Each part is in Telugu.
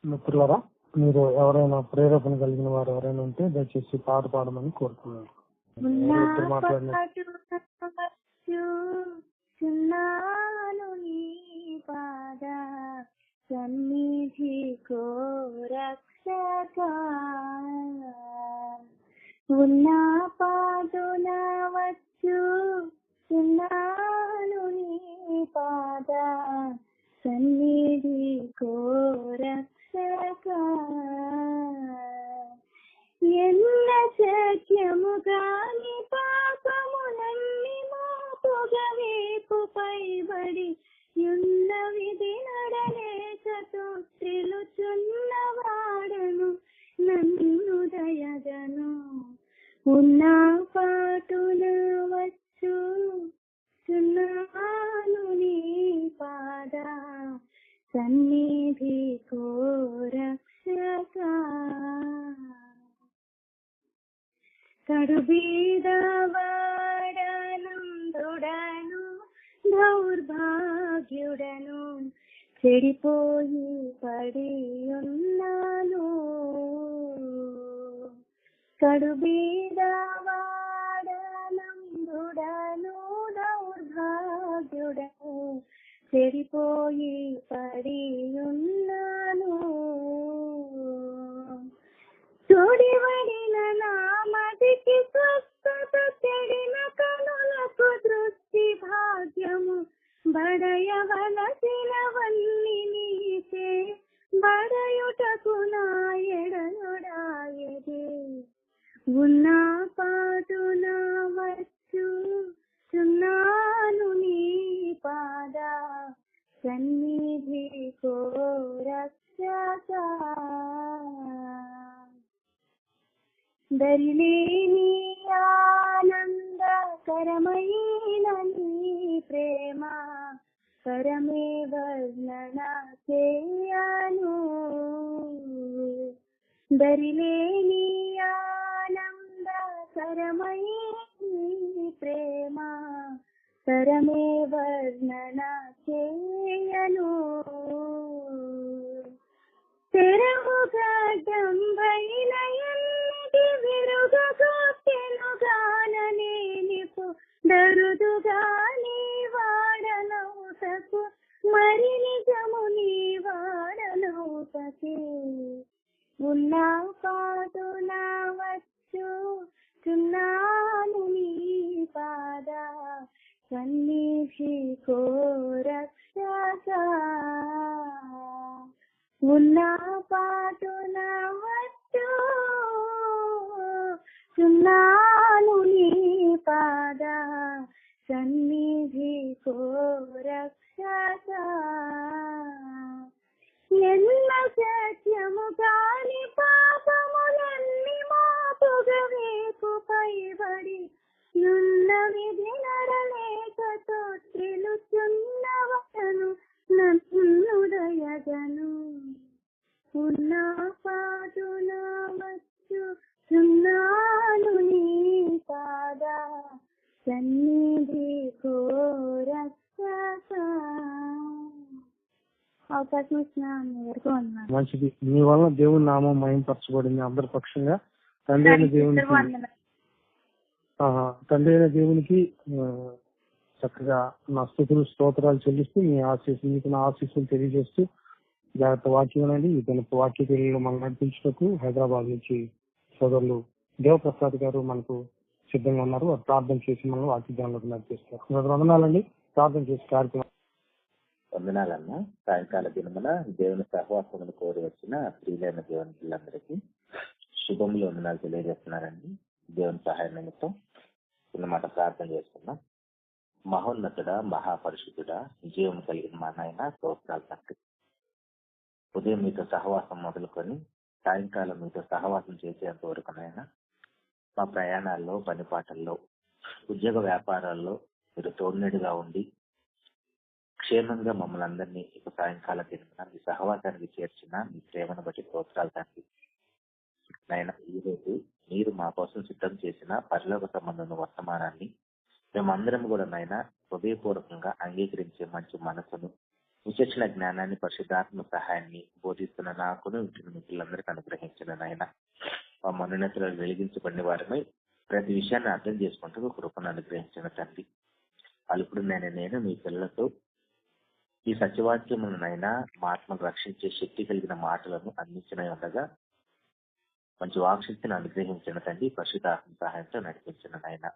మిత్రులారా, మీరు ఎవరైనా ప్రేరేపణ కలిగిన వారు ఎవరైనా ఉంటే దయచేసి పాట పాడమని కోరుతున్నాను. సన్నిధి రక్షక ఉన్నా పాదున వచ్చు చున్నాను నీ పాద సన్నిధి రక్షక ఎన్న సత్యము గాని పాపములన్నీ మోపుగా వేపుపై బడి యున్న విధి నడలేక తొట్టిల్లుచున్నవాడను నన్ను దయగను ఉన్నా పాటున వచ్చు చున్నాను నీ పాద సన్నిధి రక్షక కడుబీదవాడనందుడను దౌర్భాగ్యుడను చెడిపోయి పడి ఉన్నాను కడుబీదవాడనందుడను దౌర్భాగ్యుడను చెడిపోయి పడి ఉన్నాను తోడివడిన నామదికి స్వస్థత చెడిన కనులకు దృష్టి భాగ్యము బడయవలసినవన్నీ నీకే బడయుటకు నా ఎడనుడాయదే ఉన్నా పాటున వచ్చు చున్నాను నీ పాద సన్నిధి రక్షక దరిలేని ఆనందకరమైన నీ ప్రేమ పరమే వర్ణన చేయను దరిలేని ఆనందకరమైన నీ ప్రేమ పరమే వర్ణన చేయను తెరవుగడ్డంబైన ఎన్నిటి విరుగొట్టెనుగాననేనిపు దరుదుగా నీ వాడనౌతకు మరి నిజము నీ వాడనౌతకే ఉన్నా పాటున వచ్చు చున్నాను నీ పాద సన్నిధి రక్షక ఉన్నా పాటున వచ్చు చున్నాను నీ పాద సన్నిధి రక్షక ఎన్న సత్యము కాని పాపములన్నీ మాపుగా వేపుపై బడి యున్న విధి నడలేక తొట్టిల్లుచున్నవాడను నన్ను దయగను ఉన్నా పాటున వచ్చు చున్నాను నీ పాద సన్నిధి రక్షక అవకాశం ఇచ్చిన వరకు ఉన్నాను. మంచిది. మీ వలన దేవుని నామం మహిమపరచబడింది. అందరి పక్షంగా తండ్రి అయిన దేవునికి చక్కగా నా స్తుతులు స్తోత్రాలు చెల్లిస్తూ మీ ఆశీస్సులు మీకు నా ఆశీస్సులు తెలియజేస్తూ జాగ్రత్త వాక్యం అనేది ఈ గణప వాక్య తెలియలో మనం నడిపించటకు హైదరాబాద్ నుంచి సోదరులు దేవప్రసాద్ గారు మనకు సిద్ధంగా ఉన్నారు. వారు ప్రార్థన చేసి మనం వాక్య జ్ఞానంలోకి నడిపిస్తారు. వందనాలండి. ప్రార్థన చేసి కార్యక్రమం. వందనాలన్నా. సాయంకాల దినమున దేవుని సహవాసమును కోరి వచ్చిన స్త్రీలైన దేవుని పిల్లలందరికీ శుభములు వందనాలు తెలియజేస్తున్నారండి. దేవుని సహాయం నిమిత్తం చిన్నమాట ప్రార్థన చేసుకున్నాం. మహోన్నతుడా, మహాపరిశుద్ధుడా, జీవం కలిగిన మా నాయన స్తోత్రాలు తండ్రి. ఉదయం మీతో సహవాసం మొదలుకొని సాయంకాలం మీతో సహవాసం చేసేంత వరకు నాయన మా ప్రయాణాల్లో, పనిపాటల్లో, ఉద్యోగ వ్యాపారాల్లో మీరు తోడునీడుగా ఉండి క్షేమంగా మమ్మల్ని అందరినీ ఇక సాయంకాలం తిరిగిన మీ సహవాసానికి చేర్చిన మీ ప్రేమను బట్టి స్తోత్రాలు తండ్రి. నాయన ఈ రోజు మీరు మా కోసం సిద్ధం చేసిన పరలోక సంబంధం వర్తమానాన్ని మేమందరం కూడా నాయన హృదయపూర్వకంగా అంగీకరించే మంచి మనసును విచక్షణ జ్ఞానాన్ని, పరిశుద్ధాత్మ సహాయాన్ని బోధిస్తున్న నాకును ఇంటి మిత్రులందరికీ అనుగ్రహించిన నాయన. ఆ మనున్నతులను వెలిగించబడిన వారమై ప్రతి విషయాన్ని అర్థం చేసుకుంటూ కృపను అనుగ్రహించిన తండ్రి. అలుపుడు నేను మీ పిల్లలతో ఈ సత్యవాక్యములనైనా మా ఆత్మను రక్షించే శక్తి కలిగిన మాటలను అందించిన ఉండగా మంచి వాక్శక్తిని అనుగ్రహించిన తండ్రి. పరిశుద్ధాత్మ సహాయంతో నడిపించిన నాయన.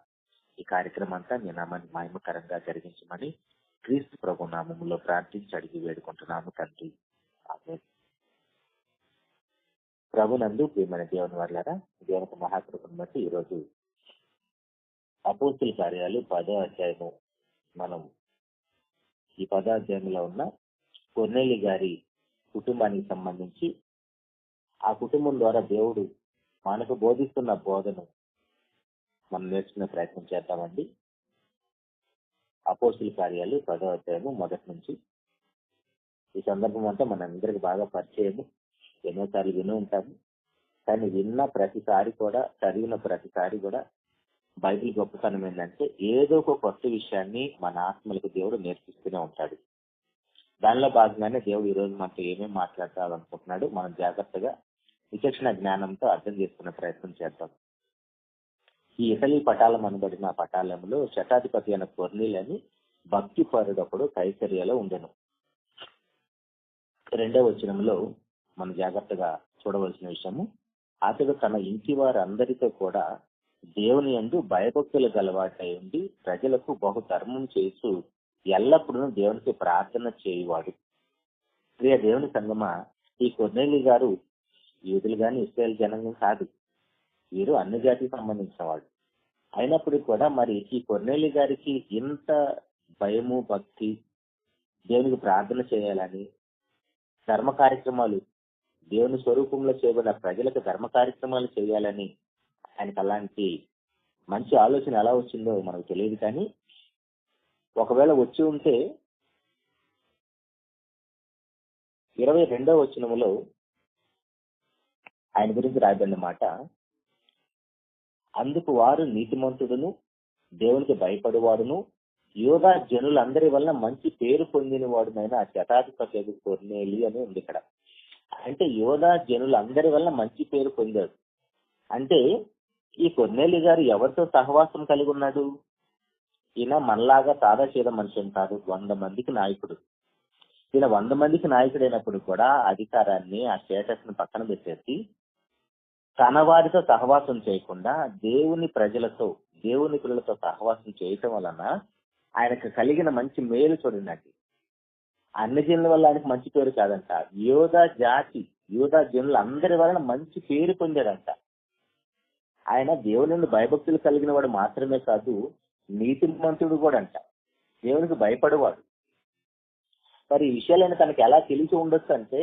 ఈ కార్యక్రమం అంతా మీ నామాన్ని మహిమకరంగా జరిగించమని క్రీస్తు ప్రభు నామములో ప్రార్థించి అడిగి వేడుకుంటున్నాము తండ్రి. ఆమేన్. ప్రభునందు ప్రియమైన దేవుని వర్లారా, దేవుని మహాకృపను బట్టి ఈరోజు అపోస్తుల కార్యాలు 10వ అధ్యాయము మనం ఈ 10వ అధ్యాయంలో ఉన్న కొర్నేలి గారి కుటుంబానికి సంబంధించి ఆ కుటుంబం ద్వారా దేవుడు మనకు బోధిస్తున్న బోధను మనం నేర్చుకునే ప్రయత్నం చేద్దామండి. అపోస్తుల కార్యాలు 10వ అధ్యాయము మొదటి నుంచి. ఈ సందర్భం అంతా మనందరికి బాగా పరిచయము, ఎన్నోసార్లు విని ఉంటాము. కానీ విన్న ప్రతిసారి కూడా, చదివిన ప్రతిసారి కూడా బైబిల్ గొప్పతనం ఏంటంటే ఏదో ఒక కొత్త విషయాన్ని మన ఆత్మలకు దేవుడు నేర్పిస్తూనే ఉంటాడు. దానిలో భాగంగానే దేవుడు ఈ రోజు మనతో ఏమేమి మాట్లాడాలనుకుంటున్నాడు మనం జాగ్రత్తగా విచక్షణ జ్ఞానంతో అర్థం చేసుకునే ప్రయత్నం చేద్దాం. ఈ ఇటలీ పటాలం అనబడిన పటాలంలో శతాధిపతి అయిన కొర్నేలి అని భక్తి పరుడప్పుడు కైసరియలో ఉండెను. 2వ వచనంలో మనం జాగ్రత్తగా చూడవలసిన విషయము, అతడు తన ఇంటి వారందరితో కూడా దేవుని యందు భయభక్తులు గలవాటై ఉండి ప్రజలకు బహు ధర్మం చేస్తూ ఎల్లప్పుడూ దేవునికి ప్రార్థన చేయువాడు. ప్రియ దేవుని సంగమా, ఈ కొర్నేలి గారు యూదులు గాని ఇశ్రాయేల్ జనం కాదు, వీరు అన్ని జాతికి సంబంధించిన వాడు. అయినప్పటికీ కూడా మరి ఈ కొర్నేలి గారికి ఇంత భయము, భక్తి, దేవునికి ప్రార్థన చేయాలని, ధర్మ కార్యక్రమాలు, దేవుని స్వరూపంలో చేయబడిన ప్రజలకు ధర్మ కార్యక్రమాలు చేయాలని ఆయనకు అలాంటి మంచి ఆలోచన ఎలా వచ్చిందో మనకు తెలియదు. కానీ ఒకవేళ వచ్చి ఉంటే 22వ వచనములో ఆయన గురించి రాయబడిన మాట, అందుకు వారు నీతిమంతుడును దేవునికి భయపడేవాడును యూదా జనులందరి వల్ల మంచి పేరు పొందిన వాడునైనా శతాధిపతి కొర్నేలి అని ఉంది ఇక్కడ. అంటే యూదా జనులందరి వల్ల మంచి పేరు పొందాడు. అంటే ఈ కొర్నేలి గారు ఎవరితో సహవాసం కలిగి ఉన్నాడు? ఈయన మనలాగా సాదాసీద మనిషి కాదు, 100 మందికి నాయకుడు. ఈయన 100 మందికి నాయకుడైనప్పుడు కూడా అధికారాన్ని, ఆ స్టేటస్ ని పక్కన పెట్టేసి తన వారితో సహవాసం చేయకుండా దేవుని ప్రజలతో, దేవుని పిల్లలతో సహవాసం చేయటం వలన ఆయనకు కలిగిన మంచి మేలు చూడండి. అన్ని జనుల వల్ల ఆయనకు మంచి పేరు కాదంట, యూదా జాతి, యూదా జనులు అందరి వలన మంచి పేరు పొందాడంట. ఆయన దేవుని భయభక్తులు కలిగిన వాడు మాత్రమే కాదు, నీతిమంతుడు కూడా అంట, దేవునికి భయపడేవాడు. మరి ఈ విషయాలైనా తనకి ఎలా తెలిసి ఉండొచ్చు అంటే,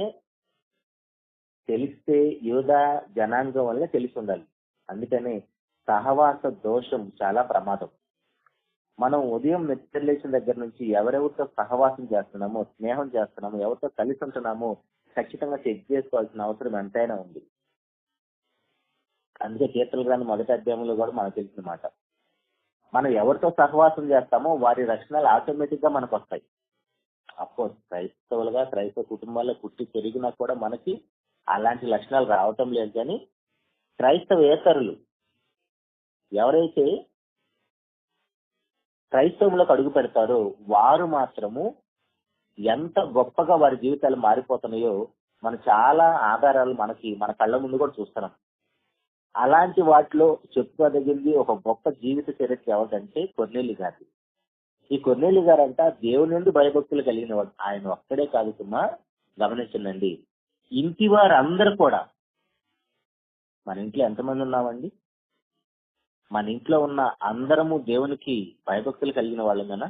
తెలిస్తే యూదా జనాంగం వల్ల తెలిసి ఉండాలి. అందుకని సహవాస దోషం చాలా ప్రమాదం. మనం ఉదయం నిద్రలేసిన దగ్గర నుంచి ఎవరెవరితో సహవాసం చేస్తున్నామో, స్నేహం చేస్తున్నామో, ఎవరితో కలిసి ఉంటున్నామో ఖచ్చితంగా చెక్ చేసుకోవాల్సిన అవసరం ఎంతైనా ఉంది. అందుకే కీర్తనల గ్రంథం 1వ అధ్యాయంలో కూడా మనకు తెలిసిన మాట, మనం ఎవరితో సహవాసం చేస్తామో వారి లక్షణాలు ఆటోమేటిక్ గా మనకు వస్తాయి. అఫ్కోర్స్ క్రైస్తవులుగా, క్రైస్తవ కుటుంబాల్లో పుట్టి పెరిగినా కూడా మనకి అలాంటి లక్షణాలు రావటం లేదు. కానీ క్రైస్తవేతరులు ఎవరైతే క్రైస్తవంలోకి అడుగు పెడతారో వారు మాత్రము ఎంత గొప్పగా వారి జీవితాలు మారిపోతున్నాయో మనం చాలా ఆధారాలు మన కళ్ళ ముందు కూడా చూస్తున్నాం. అలాంటి వాటిలో చెప్పుకోదగింది ఒక గొప్ప జీవిత చరిత్ర ఎవరంటే కొర్నేలి గారు. ఈ కొర్నేలి గారంట దేవుని నుండి భయభక్తులు కలిగిన వాడు. ఆయన ఒక్కడే కాదు సుమా, గమనించండి, ఇంటి వారందరూ కూడా. మన ఇంట్లో ఎంతమంది ఉన్నామండి? మన ఇంట్లో ఉన్న అందరము దేవునికి భయభక్తులు కలిగిన వాళ్ళేనా?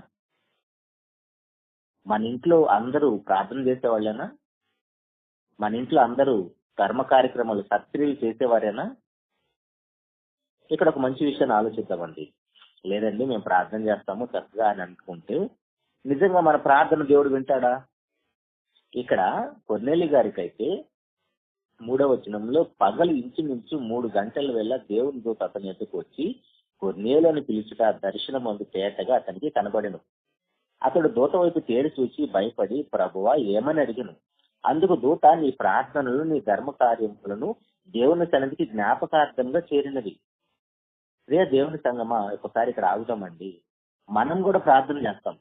మన ఇంట్లో అందరూ ప్రార్థన చేసేవాళ్ళేనా? మన ఇంట్లో అందరూ ధర్మ కార్యక్రమాలు, సత్క్రియలు చేసేవారేనా? ఇక్కడ ఒక మంచి విషయాన్ని ఆలోచిద్దామండి. లేదండి మేము ప్రార్థన చేస్తాము చక్కగా అని అనుకుంటే నిజంగా మన ప్రార్థన దేవుడు వింటాడా? ఇక్కడ కొర్నేలి గారికి అయితే 3వ వచనంలో పగలు ఇంచుమించు 3 గంటల వేళ దేవుని దూత అతని ఎదుకు వచ్చి కొర్నేలి అని పిలుచుట దర్శనం అందు తేటగా అతనికి కనబడెను. అతడు దూత వైపు తేరి చూచి భయపడి, ప్రభువా ఏమని అడిగను. అందుకు దూత, నీ ప్రార్థనలు నీ ధర్మ కార్యములను దేవుని సన్నిధికి జ్ఞాపకార్థంగా చేరినవి. ప్రియ దేవుని సంగమా, ఒకసారి ఇక్కడ ఆగుతామండి. మనం కూడా ప్రార్థన చేస్తాం.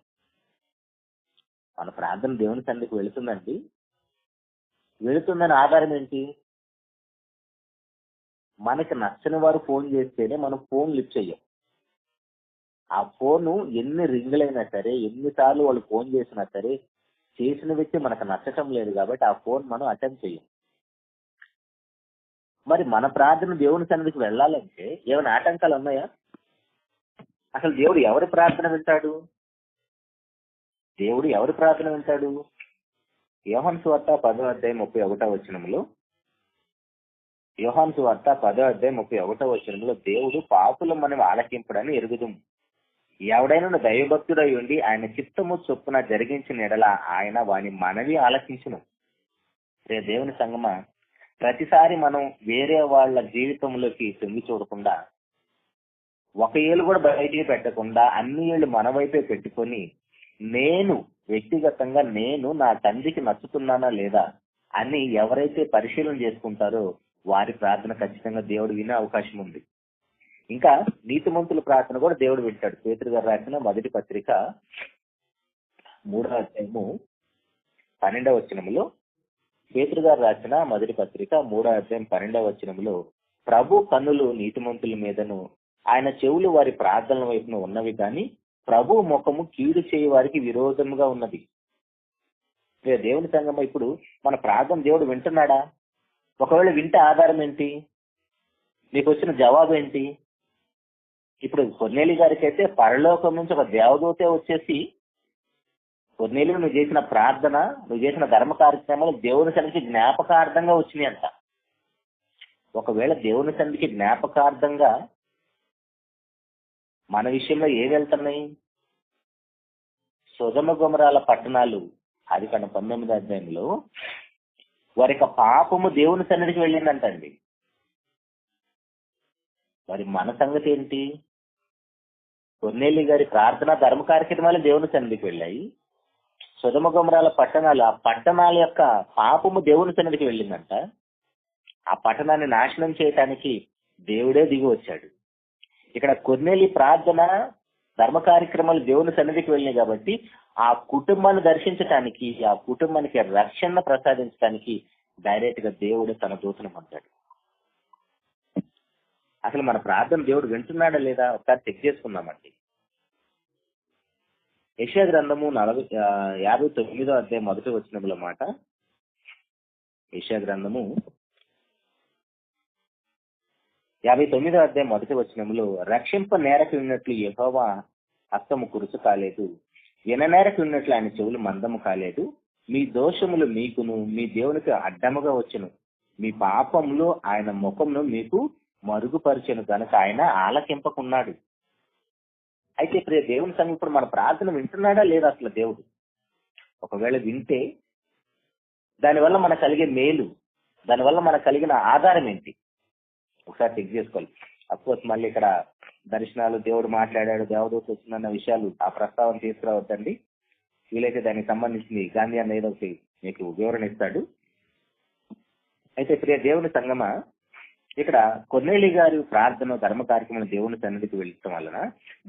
మన ప్రార్థన దేవుని సన్నిధికి వెళుతుందండి. వెళుతుందని ఆధారం ఏంటి? మనకి నచ్చని వారు ఫోన్ చేస్తేనే మనం ఫోన్ లిఫ్ట్ చెయ్యం. ఆ ఫోను ఎన్ని రింగులైనా సరే, ఎన్నిసార్లు వాళ్ళు ఫోన్ చేసినా సరే, చేసిన వ్యక్తి మనకు నచ్చటం లేదు కాబట్టి ఆ ఫోన్ మనం అటెంప్ట్ చెయ్యం. మరి మన ప్రార్థన దేవుని సన్నిధికి వెళ్ళాలంటే ఏమైనా ఆటంకాలు ఉన్నాయా? అసలు దేవుడు ఎవరి ప్రార్థన వింటాడు? దేవుడు ఎవరి ప్రార్థన వింటాడు? యోహాను సువార్త 10:31 యోహాను సువార్త 10:31 దేవుడు పాపుల మనం ఆలకింపడని ఎరుగుదుము. ఎవడైనా దైవభక్తుడై ఉండి ఆయన చిత్తము చొప్పున జరిగించిన ఎడల ఆయన వాని మనవి ఆలకించును. దేవుని సంగమా, ప్రతిసారి మనం వేరే వాళ్ళ జీవితంలోకి తొంగి చూడకుండా, ఒక ఏళ్ళు కూడా బయటికి పెట్టకుండా అన్ని ఏళ్ళు మన వైపే పెట్టుకొని, వ్యక్తిగతంగా నేను నా తండ్రికి నచ్చుతున్నానా లేదా అని ఎవరైతే పరిశీలన చేసుకుంటారో వారి ప్రార్థన ఖచ్చితంగా దేవుడు వినే అవకాశం ఉంది. ఇంకా నీతిమంతుల ప్రార్థన కూడా దేవుడు వింటాడు. పేతురు గారు రాసిన మొదటి పత్రిక 3:12 పేతురు గారు రాసిన మొదటి పత్రిక 3:12 ప్రభు కన్నులు నీతిమంతుల మీదను ఆయన చెవులు వారి ప్రార్థనల వైపున ఉన్నవి కానీ ప్రభు ముఖము కీడు చేయ వారికి విరోధముగా ఉన్నది. దేవుని సంగమా, ఇప్పుడు మన ప్రార్థన దేవుడు వింటున్నాడా? ఒకవేళ వింటే ఆధారం ఏంటి? మీకు వచ్చిన జవాబు ఏంటి? ఇప్పుడు కొర్నేలి గారికి అయితే పరలోకం నుంచి ఒక దేవదూతే వచ్చేసి, కొర్నేలి నువ్వు చేసిన ప్రార్థన, నువ్వు చేసిన ధర్మ కార్యక్రమాలు దేవుని సన్నిధికి జ్ఞాపకార్థంగా వచ్చినాయి అంట. ఒకవేళ దేవుని సన్నిధికి జ్ఞాపకార్థంగా మన విషయంలో ఏవి వెళ్తున్నాయి? సొదొమ గొమొర్రాల పట్టణాలు ఆదికాండం 19 వారి యొక్క పాపము దేవుని సన్నిధికి వెళ్ళిందంటండి. మరి మన సంగతి ఏంటి? కొర్నేలి గారి ప్రార్థన ధర్మ కార్యక్రమాలు దేవుని సన్నిధికి వెళ్ళాయి. సొదొమ గొమొర్రాల పట్టణాలు, ఆ పట్టణాల యొక్క పాపము దేవుని సన్నిధికి వెళ్ళిందంట. ఆ పట్టణాన్ని నాశనం చేయటానికి దేవుడే దిగి వచ్చాడు. ఇక్కడ కొర్నేలి ప్రార్థన ధర్మ కార్యక్రమాలు దేవుని సన్నిధికి వెళ్ళినాయి కాబట్టి ఆ కుటుంబాన్ని దర్శించటానికి, ఆ కుటుంబానికి రక్షణ ప్రసాదించడానికి డైరెక్ట్ గా దేవుడు తన దూతను పంపాడు. అసలు మన ప్రార్థన దేవుడు వింటున్నాడా లేదా ఒకసారి చెక్ చేసుకుందామండి. యెషయా గ్రంథము 59:1 మాట. యెషయా గ్రంథము 59:1 రక్షింప నేరకు ఉన్నట్లు యెహోవా హస్తము కురుసు కాలేదు, విననేరకు ఉన్నట్లు ఆయన చెవులు మందము కాలేదు. మీ దోషములు మీకును మీ దేవునికి అడ్డముగా వచ్చును, మీ పాపములు ఆయన ముఖమును మీకు మరుగుపరిచెను కనుక ఆయన ఆలకింపకున్నాడు. అయితే ప్రియ దేవుని సంగతి, ఇప్పుడు మన ప్రార్థన వింటున్నాడా లేదా అసలు దేవుడు? ఒకవేళ వింటే దానివల్ల మనకు కలిగే మేలు, దానివల్ల మనకు కలిగిన ఆధారం ఏంటి ఒకసారి చెక్ చేసుకోవాలి. అఫ్కోర్స్ మళ్ళీ ఇక్కడ దర్శనాలు, దేవుడు మాట్లాడాడు, దేవదూత వచ్చిందన్న విషయాలు ఆ ప్రస్తావన తీసుకురావద్దండి. వీలైతే దానికి సంబంధించింది గాంధీ అన్న ఏదో ఒకటి మీకు వివరణ ఇస్తాడు. అయితే ప్రియ దేవుని సంగమా, ఇక్కడ కొర్నేలి గారి ప్రార్థన ధర్మ కార్యక్రమం దేవుని సన్నిధికి వెళ్ళటం వలన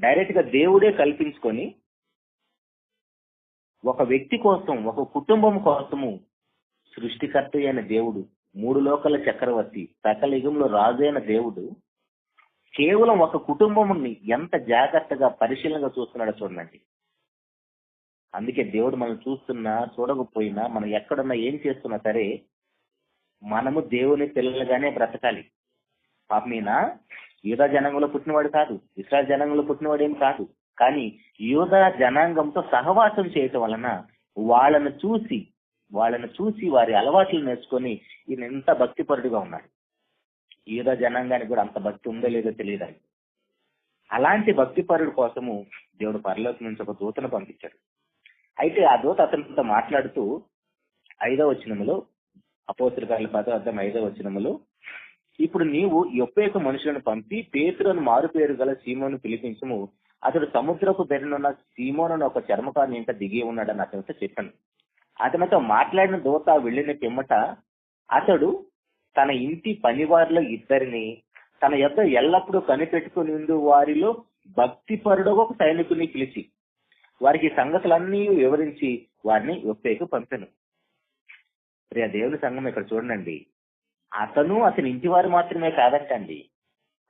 డైరెక్ట్ గా దేవుడే కల్పించుకొని ఒక వ్యక్తి కోసం, ఒక కుటుంబం కోసము సృష్టికర్త అయిన దేవుడు, 3 లోకాల చక్రవర్తి, సకల యుగంలో రాజు అయిన దేవుడు కేవలం ఒక కుటుంబంని ఎంత జాగ్రత్తగా పరిశీలనగా చూస్తున్నాడో చూడండి. అందుకే దేవుడు మనం చూస్తున్నా చూడకపోయినా, మనం ఎక్కడున్నా ఏం చేస్తున్నా సరే మనము దేవుని పిల్లలుగానే బ్రతకాలి. పాపమీన యూదా జనాంగంలో పుట్టినవాడు కాదు, ఇశ్రాయేలు జనాంగంలో పుట్టినవాడు ఏం కాదు. కానీ యూదా జనాంగంతో సహవాసం చేయటం వలన వాళ్ళను చూసి వారి అలవాట్లు నేర్చుకొని ఈయన ఎంత భక్తిపరుడుగా ఉన్నాడు. యూదా జనాంగానికి కూడా అంత భక్తి ఉందో లేదో తెలియదు. అలాంటి భక్తిపరుడు కోసము దేవుడు పరలోకం నుంచి ఒక దూతను పంపించాడు. అయితే ఆ దూత అతనితో మాట్లాడుతూ 5వ వచనములో, అపోస్తలుల కార్యాల 10:5 ఇప్పుడు నీవు యొప్పేకు మనుషులను పంపి పేతురును మారు పేరు గల సీమోను పిలిపించుము, అతడు సముద్రపు బెరనున్న సీమోను ఒక చర్మకారుని ఇంట దిగి ఉన్నాడని అతనితో చెప్పాను. అతనితో మాట్లాడిన దూత వెళ్ళిన పిమ్మట అతడు తన ఇంటి పనివారిలో ఇద్దరిని తన యొద్ద ఎల్లప్పుడూ కనిపెట్టుకుని వారిలో భక్తిపరుడు ఒక సైనికుని పిలిచి వారికి సంగతులన్నీ వివరించి వారిని యొప్పేకు పంపాను. ప్రియ దేవుని సంఘం ఇక్కడ చూడండి, అతను అతని ఇంటి వారు మాత్రమే కాదంటండి,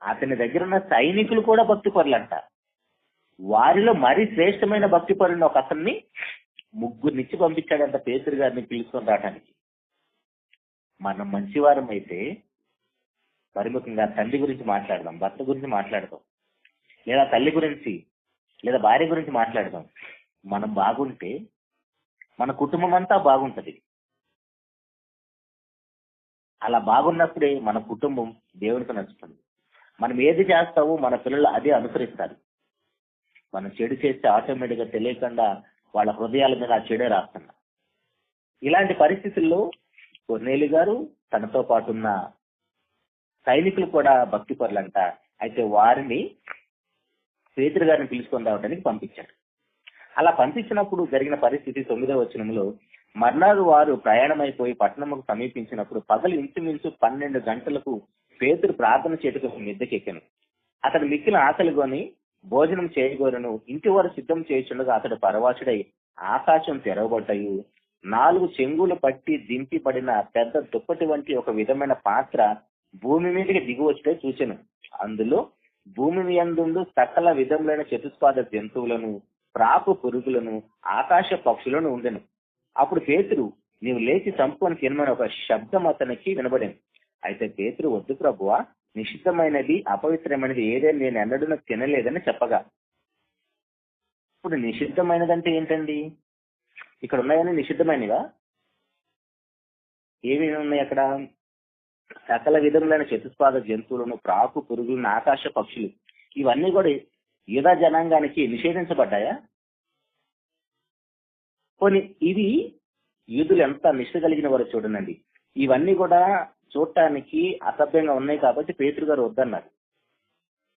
అతని దగ్గర ఉన్న సైనికులు కూడా భక్తిపరులంట. వారిలో మరీ శ్రేష్టమైన భక్తిపరుని ఒక అతన్ని ముగ్గురినిచ్చి పంపించాడంట పేతురు గారిని పిలుచుకొని రావడానికి. మనం మంచివారం అయితే మరి ముఖ్యంగా తండ్రి గురించి మాట్లాడదాం, భర్త గురించి మాట్లాడదాం, లేదా తల్లి గురించి లేదా భార్య గురించి మాట్లాడదాం. మనం బాగుంటే మన కుటుంబం అంతా బాగుంటది. అలా బాగున్నప్పుడే మన కుటుంబం దేవుడికి నచ్చుతుంది. మనం ఏది చేస్తామో మన పిల్లలు అదే అనుసరిస్తారు. మనం చెడు చేస్తే ఆటోమేటిక్ గా తెలియకుండా వాళ్ళ హృదయాల మీద ఆ చెడే రాస్తున్నా. ఇలాంటి పరిస్థితుల్లో కొర్నేలి గారు తనతో పాటు ఉన్న సైనికులు కూడా భక్తి పరులంట. అయితే వారిని పేతురు గారిని పిలుచుకొని రావడానికి పంపించాడు. అలా పంపించినప్పుడు జరిగిన పరిస్థితి 9వ వచనంలో, మర్నాడు వారు ప్రయాణమైపోయి పట్టణముకు సమీపించినప్పుడు పగలు ఇంచుమించు 12 గంటలకు పేతురు ప్రార్థన చేటుకు మిద్దెకెక్కాను. అతడు మిక్కిన ఆకలిగొని భోజనం చేయగోరను. ఇంటి వారు సిద్ధం చేయుచుండగా అతడు పరవాసుడై ఆకాశం తెరవబడ్డాయి. 4 చెంగులు పట్టి దింపి పడిన పెద్ద దుప్పటి వంటి ఒక విధమైన పాత్ర భూమి మీదకి దిగి వచ్చే చూచెను. అందులో భూమి యందుండు సకల విధములైన చతుస్పాద జంతువులను, ప్రాకు పురుగులను, ఆకాశ పక్షులను ఉండెను. అప్పుడు పేతురు, నీవు లేచి చంపుకొని తినమని ఒక శబ్దం అతనికి వినబడింది. అయితే పేతురు, వద్దు ప్రభువా, నిషిద్ధమైనది అపవిత్రమైనది ఏదైనా నేను ఎన్నడూ తినలేదని చెప్పగా. ఇప్పుడు నిషిద్ధమైనదంటే ఏంటండి? ఇక్కడ ఉన్నాయని నిషిద్ధమైనవా? ఏమి ఉన్నాయి అక్కడ? సకల విధములైన చతుస్పాద జంతువులను, ప్రాకు పురుగులను, ఆకాశ పక్షులు, ఇవన్నీ కూడా యూదా జనాంగానికి నిషేధించబడ్డాయా? కొన్ని ఇవి యూదులు ఎంత నిష్ఠ కలిగిన వారు చూడనండి. ఇవన్నీ కూడా చూడటానికి అసభ్యంగా ఉన్నాయి కాబట్టి పేతురు గారు వద్దన్నారు.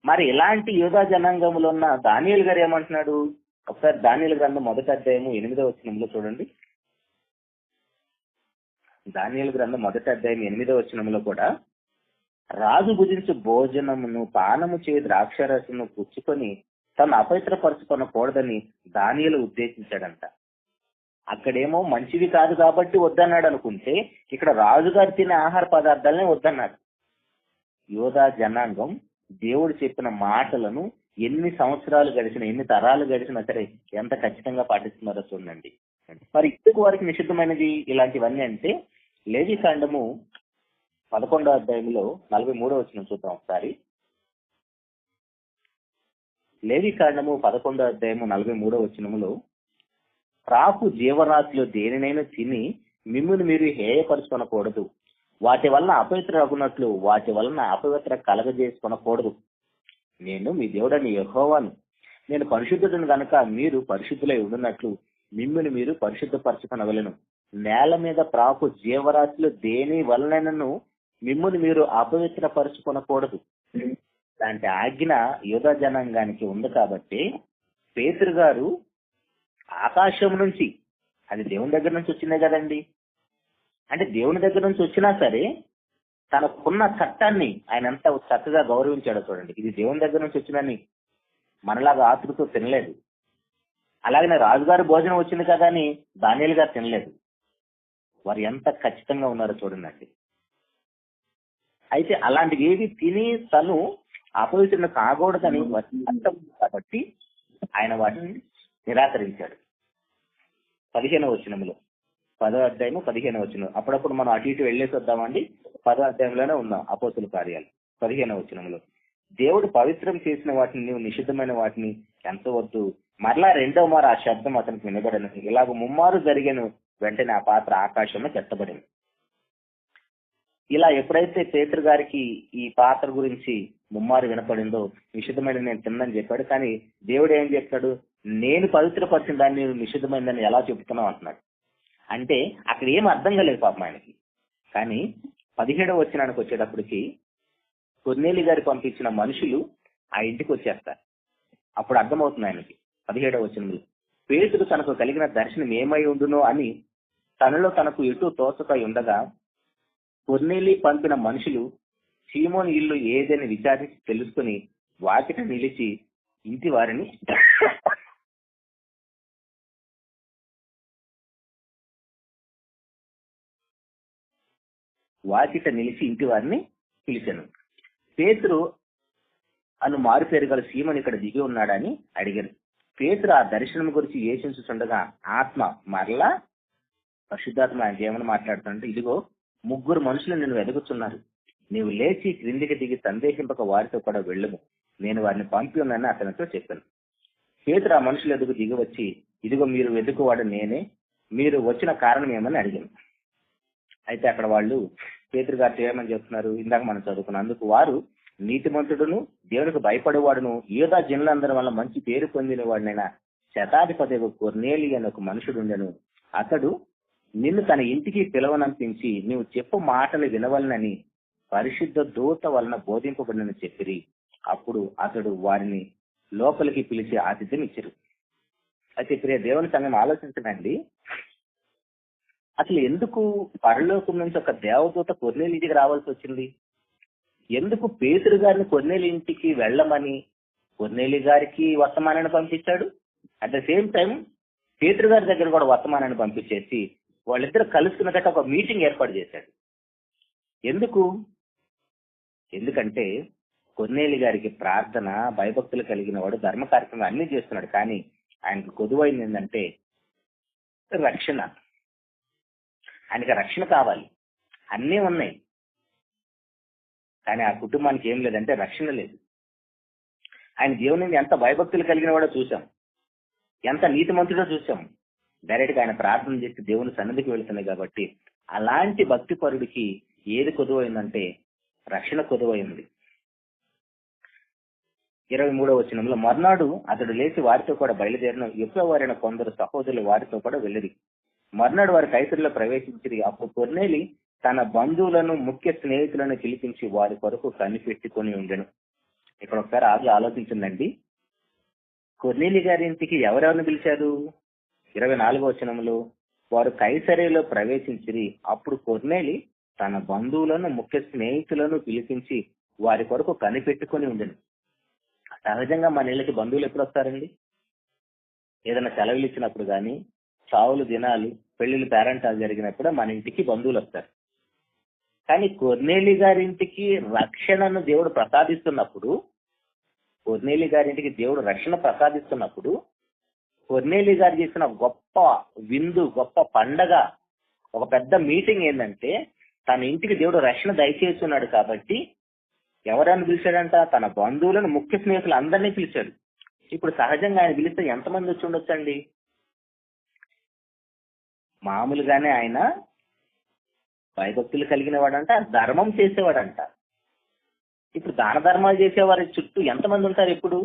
మరి ఇలాంటి యూదా జనాంగంలో ఉన్న దానియేలు గారు ఏమంటున్నాడు? ఒకసారి దానియేలు గ్రంథం 1వ అధ్యాయము 8వ వచనంలో చూడండి. దానియేలు గ్రంథం 1వ అధ్యాయం 8వ వచనంలో కూడా, రాజు భుజించు భోజనమును పానము చేయ ద్రాక్షరసమును పుచ్చుకొని తను అపవిత్రపరచుకొనకూడదని దానియేలు ఉద్దేశించాడంట. అక్కడేమో మంచివి కాదు కాబట్టి వద్దన్నాడు అనుకుంటే, ఇక్కడ రాజుగారు తినే ఆహార పదార్థాలనే వద్దన్నాడు. యూదా జనాంగం దేవుడు చెప్పిన మాటలను ఎన్ని సంవత్సరాలు గడిచినా, ఎన్ని తరాలు గడిచినా సరే ఎంత ఖచ్చితంగా పాటిస్తున్నారో చూడండి. మరి ఎందుకు వారికి నిషిద్ధమైనది ఇలాంటివన్నీ అంటే, లేవి కాండము 11వ అధ్యాయంలో 43వ వచనం చూద్దాం ఒకసారి. లేవి కాండము 11వ అధ్యాయము 43వ వచనములో, ప్రాకు జీవరాశిలో దేనినైనా తిని మిమ్మును మీరు హేయపరుచుకొనకూడదు, వాటి వలన అపవిత్ర అగునట్లు వాటి వలన అపవిత్ర కలగజేసుకొనకూడదు. నేను మీ దేవుడని యెహోవాను, నేను పరిశుద్ధుడిని గనుక మీరు పరిశుద్ధులై ఉండునట్లు మిమ్మును మీరు పరిశుద్ధపరచుకొనవలెను. నేల మీద ప్రాకు జీవరాశిలో దేని వలనను మిమ్మును మీరు అపవిత్రపరచుకొనకూడదు. లాంటి ఆజ్ఞ యూదా జనాంగానికి ఉంది కాబట్టి పేతురు గారు ఆకాశం నుంచి, అది దేవుని దగ్గర నుంచి వచ్చిందే కదండి, అంటే దేవుని దగ్గర నుంచి వచ్చినా సరే తనకున్న చట్టాన్ని ఆయన ఎంత చక్కగా గౌరవించాడో చూడండి. ఇది దేవుని దగ్గర నుంచి వచ్చిందని మనలాగా ఆతృతో తినలేదు. అలాగనే రాజుగారి భోజనం వచ్చింది కదా అని దానియేలు గారు తినలేదు. వారు ఎంత ఖచ్చితంగా ఉన్నారో చూడండి. అయితే అలాంటివి ఏవి తిని తను అపవిత్రులను కాకూడదని అర్థం కాబట్టి ఆయన వాటిని నిరాకరించాడు. 15వ వచనంలో, 10వ అధ్యాయము 15వ వచనం. అప్పుడప్పుడు మనం అటు ఇటు వెళ్ళేసి వద్దామండి. 10వ అధ్యాయంలోనే ఉన్నాం అపోస్తుల కార్యాలు 15వ వచనంలో. దేవుడు పవిత్రం చేసిన వాటిని నీవు నిషిద్ధమైన వాటిని ఎంతవద్దు. మరలా 2వ మారు ఆ శబ్దం అతనికి వినబడను. ఇలాగ 3 మారు జరిగాను. వెంటనే ఆ పాత్ర ఆకాశంలో చెత్తబడింది. ఇలా ఎప్పుడైతే పేతురు గారికి ఈ పాత్ర గురించి 3 మారు వినపడిందో, నిషిద్ధమైన నేను తిన్నని చెప్పాడు. కానీ దేవుడు ఏం చెప్తాడు? నేను పవిత్రపరిచిన దాన్ని నిషిద్ధమైందని ఎలా చెప్తున్నావు అంటున్నాడు. అంటే అక్కడ ఏం అర్థం కాలేదు పాపం ఆయనకి. కానీ 17వ వచనానికి వచ్చేటప్పటికి కొర్నేలి గారు పంపించిన మనుషులు ఆ ఇంటికి వచ్చేస్తారు. అప్పుడు అర్థమవుతుంది ఆయనకి 17వ వచనంలో, పేతురు తనకు కలిగిన దర్శనం ఏమై ఉండునో అని తనలో తనకు ఎటు తోచక ఉండగా కొర్నేలి పంపిన మనుషులు సీమోని ఇల్లు ఏదని విచారించి తెలుసుకుని వాకిట నిలిచి ఇంటి వారిని పిలిచాను. పేతురు అను మారు పేరు గల సీమోని ఇక్కడ దిగి ఉన్నాడని అడిగారు. పేతురు ఆ దర్శనం గురించి యేషించుచుండగా ఆత్మ మరలా పరిశుద్ధాత్మ ఆయన ఏమని మాట్లాడుతుంటే, ఇదిగో 3 మనుషులు నిన్ను వెతుకుతున్నారు. నీవు లేచి క్రిందికి దిగి సందేహింపక వారితో కూడా వెళ్ళము, నేను వారిని పంపి ఉన్నానని అతనితో చెప్పాను. పేతురు ఆ మనుషులు ఎదుగు దిగి వచ్చి, ఇదిగో మీరు వెతుకువాడు నేనే, మీరు వచ్చిన కారణం ఏమని అడిగాను. అయితే అక్కడ వాళ్ళు పేతురు గారితో ఏమని చెప్తున్నారు, ఇందాక మనం చదువుకున్నాం. అందుకు వారు, నీతిమంతుడును దేవునికి భయపడేవాడును యూదా జనులందరి వల్ల మంచి పేరు పొందిన వాడినైనా శతాధిపతి కొర్నేలి అని ఒక మనుషుడు ఉండెను. అతడు నిన్ను తన ఇంటికి పిలవనంపించి నీవు చెప్పు మాటలు వినవలనని పరిశుద్ధ దూత వలన బోధింపబడినని చెప్పిరి. అప్పుడు అతడు వారిని లోపలికి పిలిచి ఆతిథ్యం ఇచ్చారు. అయితే ప్రియ దేవుని సంఘం ఆలోచించనండి, అసలు ఎందుకు పరలోకం నుంచి ఒక దేవదూత కొర్నేలి ఇంటికి రావాల్సి వచ్చింది? ఎందుకు పేతురు గారిని కొర్నేలి ఇంటికి వెళ్ళమని కొర్నేలి గారికి వర్తమానాన్ని పంపించాడు? అట్ ద సేమ్ టైం పేతురు గారి దగ్గర కూడా వర్తమానాన్ని పంపించేసి వాళ్ళిద్దరు కలుసుకున్నట్టు ఒక మీటింగ్ ఏర్పాటు చేశాడు. ఎందుకంటే కొర్నేలి గారికి ప్రార్థన, భయభక్తులు కలిగిన వాడు, ధర్మ కార్యక్రమం అన్ని చేస్తున్నాడు. కానీ ఆయనకు కొదువైంది ఏంటంటే రక్షణ. ఆయనకి రక్షణ కావాలి, అన్నీ ఉన్నాయి, కానీ ఆ కుటుంబానికి ఏం లేదంటే రక్షణ లేదు. ఆయన దేవుని ఎంత భయభక్తులు కలిగిన వాడో చూసాం, ఎంత నీతిమంతుడో చూసాం. డైరెక్ట్ గా ఆయన ప్రార్థన చేసి దేవుని సన్నిధికి వెళుతున్నాయి. కాబట్టి అలాంటి భక్తి పరుడికి ఏది కొదువైందంటే రక్షణ కొదువైంది. 23వ వచనంలో, మర్నాడు అతడు లేచి వారితో కూడా బయలుదేరిన యూదావారైన కొందరు సహోదరులు వారితో కూడా వెళ్ళిరి. మర్నాడు వారి కైసరులో ప్రవేశించిరి. అప్పుడు కొర్నేలి తన బంధువులను, ముఖ్య స్నేహితులను పిలిపించి వారి కొరకు కనిపెట్టుకొని ఉండెను. ఇక్కడ ఒకసారి ఆలోచించిందండి, కొర్నేలి గారి ఇంటికి ఎవరెవరిని పిలిచారు? 24వ వచనంలో, వారు కైసరేలో ప్రవేశించిరి. అప్పుడు కొర్నేలి తన బంధువులను, ముఖ్య స్నేహితులను పిలిపించి వారి కొరకు కనిపెట్టుకొని ఉండెను. సహజంగా మన ఇళ్ళకి బంధువులు ఎప్పుడు వస్తారండి? ఏదైనా సెలవులు ఇచ్చినప్పుడు కానీ, చావులు, దినాలు, పెళ్లిళ్ళు, పేరెంటాలు జరిగినప్పుడు మన ఇంటికి బంధువులు వస్తారు. కానీ కొర్నేలి గారింటికి రక్షణను దేవుడు ప్రసాదిస్తున్నప్పుడు, కొర్నేలి గారింటికి దేవుడు రక్షణ ప్రసాదిస్తున్నప్పుడు, కొర్నేలి గారు చేసిన గొప్ప విందు, గొప్ప పండగ, ఒక పెద్ద మీటింగ్ ఏంటంటే తన ఇంటికి దేవుడు రక్షణ దయచేస్తున్నాడు. కాబట్టి ఎవరైనా పిలిచాడంట? తన బంధువులను, ముఖ్య స్నేహితులు అందరినీ పిలిచాడు. ఇప్పుడు సహజంగా ఆయన పిలిస్తే ఎంతమంది వచ్చి ఉండొచ్చండి? మామూలుగానే ఆయన భయభక్తులు కలిగిన వాడంట, ధర్మం చేసేవాడంట. ఇప్పుడు దాన ధర్మాలు చేసేవారి చుట్టూ ఎంతమంది ఉంటారు? ఎప్పుడు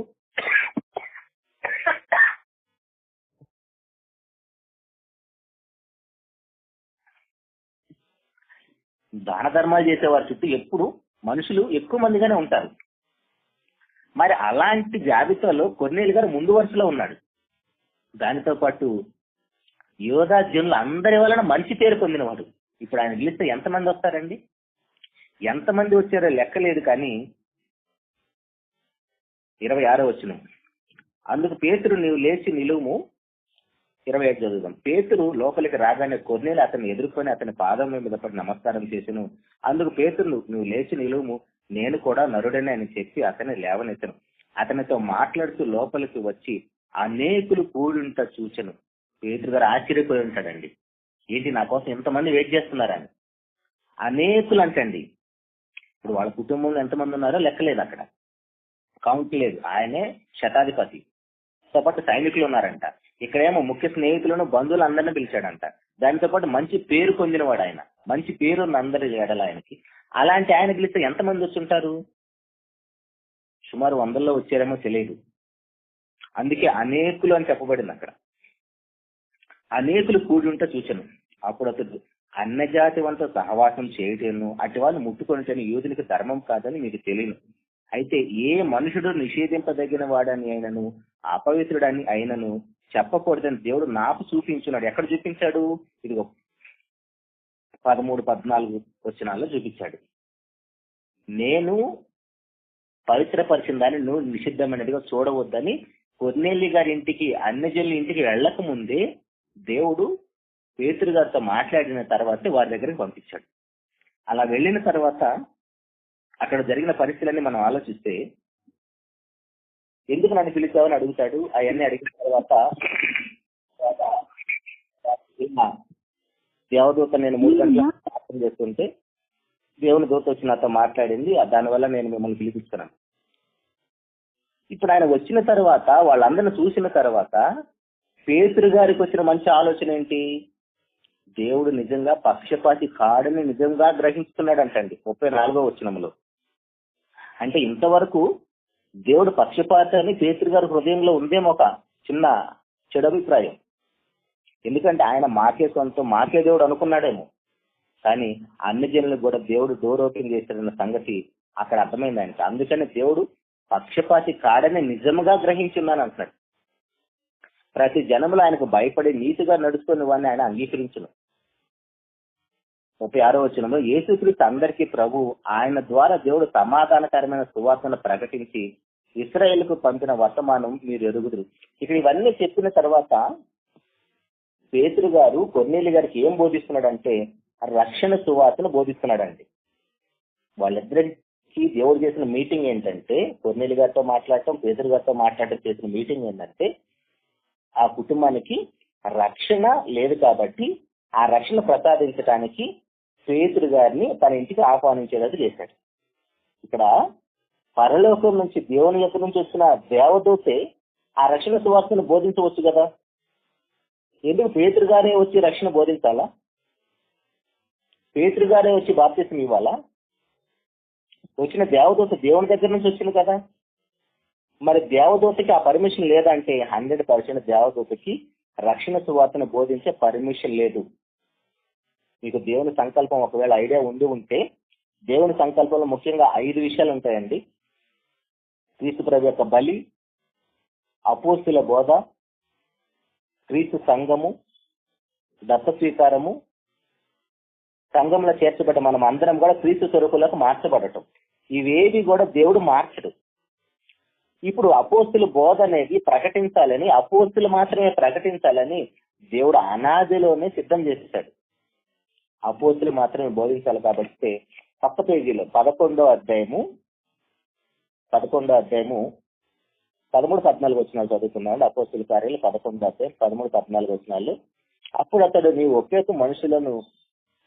దాన ధర్మాలు చేసేవారి చుట్టూ ఎప్పుడు మనుషులు ఎక్కువ మందిగానే ఉంటారు. మరి అలాంటి జాబితాలో కొర్నేలి గారు ముందు వరుసలో ఉన్నాడు. దానితో పాటు యోధా జనులు అందరి వలన మంచి పేరు పొందినవాడు. ఇప్పుడు ఆయన పిలిస్తే ఎంతమంది వస్తారండి? ఎంతమంది వచ్చారో లెక్కలేదు. కానీ 26వ వచనం, అందుకు పేతురు, నీవు లేచి నిలువుము. 27 చదువుదాం. పేతురు లోపలికి రాగానే కొర్నేలి అతన్ని ఎదుర్కొని అతని పాదం మీద పడి నమస్కారం చేసెను. అందుకు పేతురు, నువ్వు లేచి నిలువుము, నేను కూడా నరుడని అని చెప్పి అతన్ని లేవనెత్తను. అతనితో మాట్లాడుతూ లోపలికి వచ్చి అనేకులు కూడుంట చూచెను. పేతురు గారు ఆశ్చర్యపోయి ఉంటాడండి, ఏంటి నా కోసం ఎంతమంది వెయిట్ చేస్తున్నారని. అనేకులు అంటండి. ఇప్పుడు వాళ్ళ కుటుంబంలో ఎంతమంది ఉన్నారో లెక్కలేదు, అక్కడ కౌంట్ లేదు. ఆయనే శతాధిపతి, తో పాటు సైనికులు ఉన్నారంట. ఇక్కడేమో ముఖ్య స్నేహితులను, బంధువులు అందరినీ పిలిచాడంట. దానితో పాటు మంచి పేరు పొందినవాడు ఆయన, మంచి పేరు ఉన్న అందరి ఏడల ఆయనకి. అలాంటి ఆయన పిలిస్తే ఎంతమంది వచ్చుంటారు? సుమారు 100లో వచ్చారేమో తెలియదు. అందుకే అనేకులు అని చెప్పబడింది అక్కడ. అనేకులు కూడి ఉంటే చూచాను. అప్పుడు అతడు, అన్యజాతి వంత సహవాసం చేయటను, అటు వాళ్ళు ముట్టుకొనిటని యూదునికి ధర్మం కాదని మీకు తెలియను. అయితే ఏ మనుషుడు నిషేధింపదగిన వాడని అయినను అపవిత్రుడని అయినను చెప్పకూడదని దేవుడు నాకు చూపించున్నాడు. ఎక్కడ చూపించాడు? ఇదిగో 13-14 వచనాల్లో చూపించాడు. నేను పవిత్రపరిచిన దాన్ని నువ్వు నిషిద్ధమైనదిగా చూడవద్దని కొర్నేలి గారి ఇంటికి, అన్యజనుల ఇంటికి వెళ్ళక ముందే దేవుడు పేతురు గారితో మాట్లాడిన తర్వాత వారి దగ్గరికి పంపించాడు. అలా వెళ్ళిన తర్వాత అక్కడ జరిగిన పరిస్థితులన్నీ మనం ఆలోచిస్తే, ఎందుకు నన్ను పిలిచావని అడుగుతాడు. అవన్నీ అడిగిన తర్వాత దేవదూత నేను 3 గంటలకు ప్రార్థన చేస్తుంటే దేవుని దూత వచ్చి నాతో మాట్లాడింది, దానివల్ల నేను మిమ్మల్ని పిలిపిస్తున్నాను. ఇప్పుడు ఆయన వచ్చిన తర్వాత వాళ్ళందరిని చూసిన తర్వాత పేతురు గారికి వచ్చిన మంచి ఆలోచన ఏంటి? దేవుడు నిజంగా పక్షపాతి కాడని నిజంగా గ్రహిస్తున్నాడు అంటండి 34వ వచనంలో. అంటే ఇంతవరకు దేవుడు పక్షపాతి అని పేతురు గారి హృదయంలో ఉందేమో ఒక చిన్న చెడు అభిప్రాయం. ఎందుకంటే ఆయన మాకే సొంతం, మాకే దేవుడు అనుకున్నాడేమో. కానీ అన్ని జనులకు కూడా దేవుడు డోర్ ఓపెన్ చేశాడన్న సంగతి అక్కడ అర్థమైంది ఆయనకి. అందుకని దేవుడు పక్షపాతి కాడని నిజంగా గ్రహించున్నాను అంటున్నాడు. ప్రతి జనములు ఆయనకు భయపడి నీతిగా నడుచుకుని వాడిని ఆయన అంగీకరించును. 36వ వచనంలో యేసుక్రీస్తు అందరికీ ప్రభు, ఆయన ద్వారా దేవుడు సమాధానకరమైన సువార్తను ప్రకటించి ఇశ్రాయేలుకు పంపిన వర్తమానం మీరు ఎరుగుదురు. ఇక్కడ ఇవన్నీ చెప్పిన తర్వాత పేతురు గారు కొర్నేలి గారికి ఏం బోధిస్తున్నాడంటే రక్షణ సువార్తను బోధిస్తున్నాడండి. వాళ్ళిద్దరికి దేవుడు చేసిన మీటింగ్ ఏంటంటే, కొర్నేలి గారితో మాట్లాడటం, పేతురు గారితో మాట్లాడటం చేసిన మీటింగ్ ఏంటంటే, ఆ కుటుంబానికి రక్షణ లేదు కాబట్టి ఆ రక్షణ ప్రసాదించడానికి పేతురు గారిని తన ఇంటికి ఆహ్వానించేటట్టు చేశాడు. ఇక్కడ పరలోకం నుంచి దేవుని యొక్క నుంచి వచ్చిన దేవదూతే ఆ రక్షణ సువార్తను బోధించవచ్చు కదా. ఎందుకు పేతురు గారే వచ్చి రక్షణ బోధించాలా? పేతురు గారే వచ్చి బాప్తిసం ఇవ్వాలా? వచ్చిన దేవదూత దేవుని దగ్గర నుంచి వచ్చింది కదా. మరి దేవదూతకి ఆ పర్మిషన్ లేదంటే 100% దేవదూతకి రక్షణ సువార్తను బోధించే పర్మిషన్ లేదు. మీకు దేవుని సంకల్పం ఒకవేళ ఐడియా ఉంటే దేవుని సంకల్పంలో ముఖ్యంగా 5 విషయాలు ఉంటాయండి. క్రీస్తు ప్రభు యొక్క బలి, అపోస్తుల బోధ, క్రీస్తు సంఘము, దత్త స్వీకారము, సంఘంలో చేర్చబడ్డ మనం అందరం కూడా క్రీస్తు స్వరూపులకు మార్చబడటం. ఇవేవి కూడా దేవుడు మార్చడు. ఇప్పుడు అపోస్తుల బోధ అనేది ప్రకటించాలని, అపోస్తులు మాత్రమే ప్రకటించాలని దేవుడు అనాదిలోనే సిద్ధం చేసేసాడు. అపోస్తులు మాత్రమే బోధించాలి కాబట్టి కొత్త పేజీలో 11వ అధ్యాయము 13-14 వచనాలు చదువుతున్నాడు. అపోస్తుల కార్యాలు 11వ అధ్యాయం 13-14 వచనాలు. అప్పుడు అతడు నీ ఒకే మనుషులను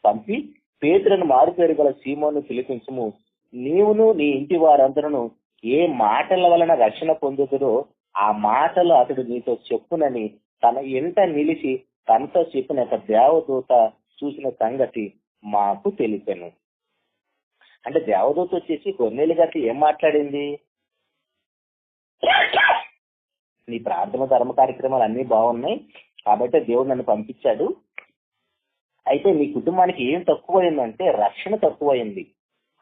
పంపి పేతురును మారుపేరు గల సీమోను పిలిపించుము, నీవును నీ ఇంటి వారందరూ ఏ మాటల వలన రక్షణ పొందుతురో ఆ మాటలు అతడు నీతో చెప్పునని తన ఇంట నిలిచి తనతో చెప్పిన దేవదూత చూసిన సంగతి మాకు తెలిపాను. అంటే దేవదూత వచ్చేసి కొర్నేలి గారికి ఏం మాట్లాడింది? నీ ప్రార్థన ధర్మ కార్యక్రమాలు అన్ని బాగున్నాయి కాబట్టి దేవుడు నన్ను పంపించాడు. అయితే నీ కుటుంబానికి ఏం తక్కువైందంటే రక్షణ తక్కువైంది.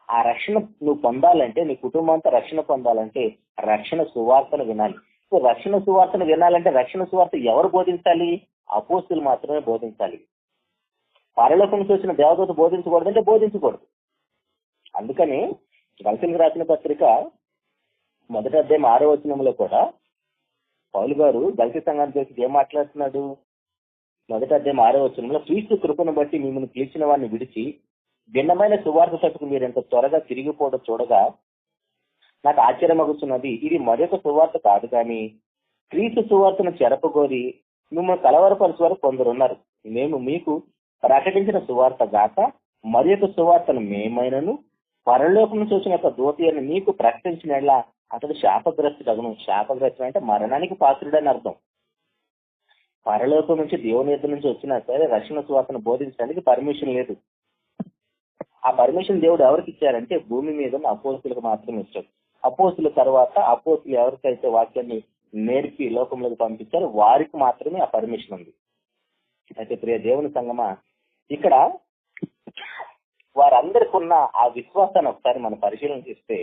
ఆ రక్షణ నువ్వు పొందాలంటే, నీ కుటుంబం అంతా రక్షణ పొందాలంటే రక్షణ సువార్తను వినాలి. సో రక్షణ సువార్తను వినాలంటే రక్షణ సువార్త ఎవరు బోధించాలి? అపోస్తులు మాత్రమే బోధించాలి. పరలోకం నుంచి వచ్చిన దేవదూత బోధించకూడదంటే బోధించకూడదు. అందుకని గలతీయులకు రాసిన పత్రిక 1వ అధ్యాయం 6వ వచనంలో కూడా పౌలు గారు గలతీ సంఘాన్ని చేసి ఏం మాట్లాడుతున్నాడు? 1వ అధ్యాయం 6వ వచనంలో క్రీస్తు కృపను బట్టి మిమ్మల్ని పిలిచిన వారిని విడిచి భిన్నమైన సువార్త తట్టుకు మీరు ఎంత త్వరగా తిరిగిపోవడం చూడగా నాకు ఆశ్చర్యమగుతున్నది. ఇది మరొక సువార్త కాదు కానీ క్రీస్తు సువార్తను చెరపగోరి మిమ్మల్ని కలవరపరచు వారు కొందరున్నారు. మేము మీకు ప్రకటించిన సువార్త గాక మరి యొక్క సువార్తను మేమైనను పరలోకం నుంచి వచ్చిన యొక్క దూత అని మీకు ప్రకటించిన అతడు శాపగ్రస్తుడగును. శాపగ్రస్తుడు అంటే మరణానికి పాత్రుడని అర్థం. పరలోకం నుంచి దేవుని ఎదురు నుంచి వచ్చినా సరే రక్షణ సువార్తను బోధించడానికి పర్మిషన్ లేదు. ఆ పర్మిషన్ దేవుడు ఎవరికి ఇచ్చారంటే భూమి మీద అపోస్తులకు మాత్రమే ఇచ్చాడు. అపోస్తుల తర్వాత అపోస్తులు ఎవరికైతే వాక్యాన్ని నేర్పి లోకంలోకి పంపించారో వారికి మాత్రమే ఆ పర్మిషన్ ఉంది. అయితే ప్రియ దేవుని సంగమా, ఇక్కడ వారందరికీ ఉన్న ఆ విశ్వాసాన్ని ఒకసారి మనం పరిశీలన చేస్తే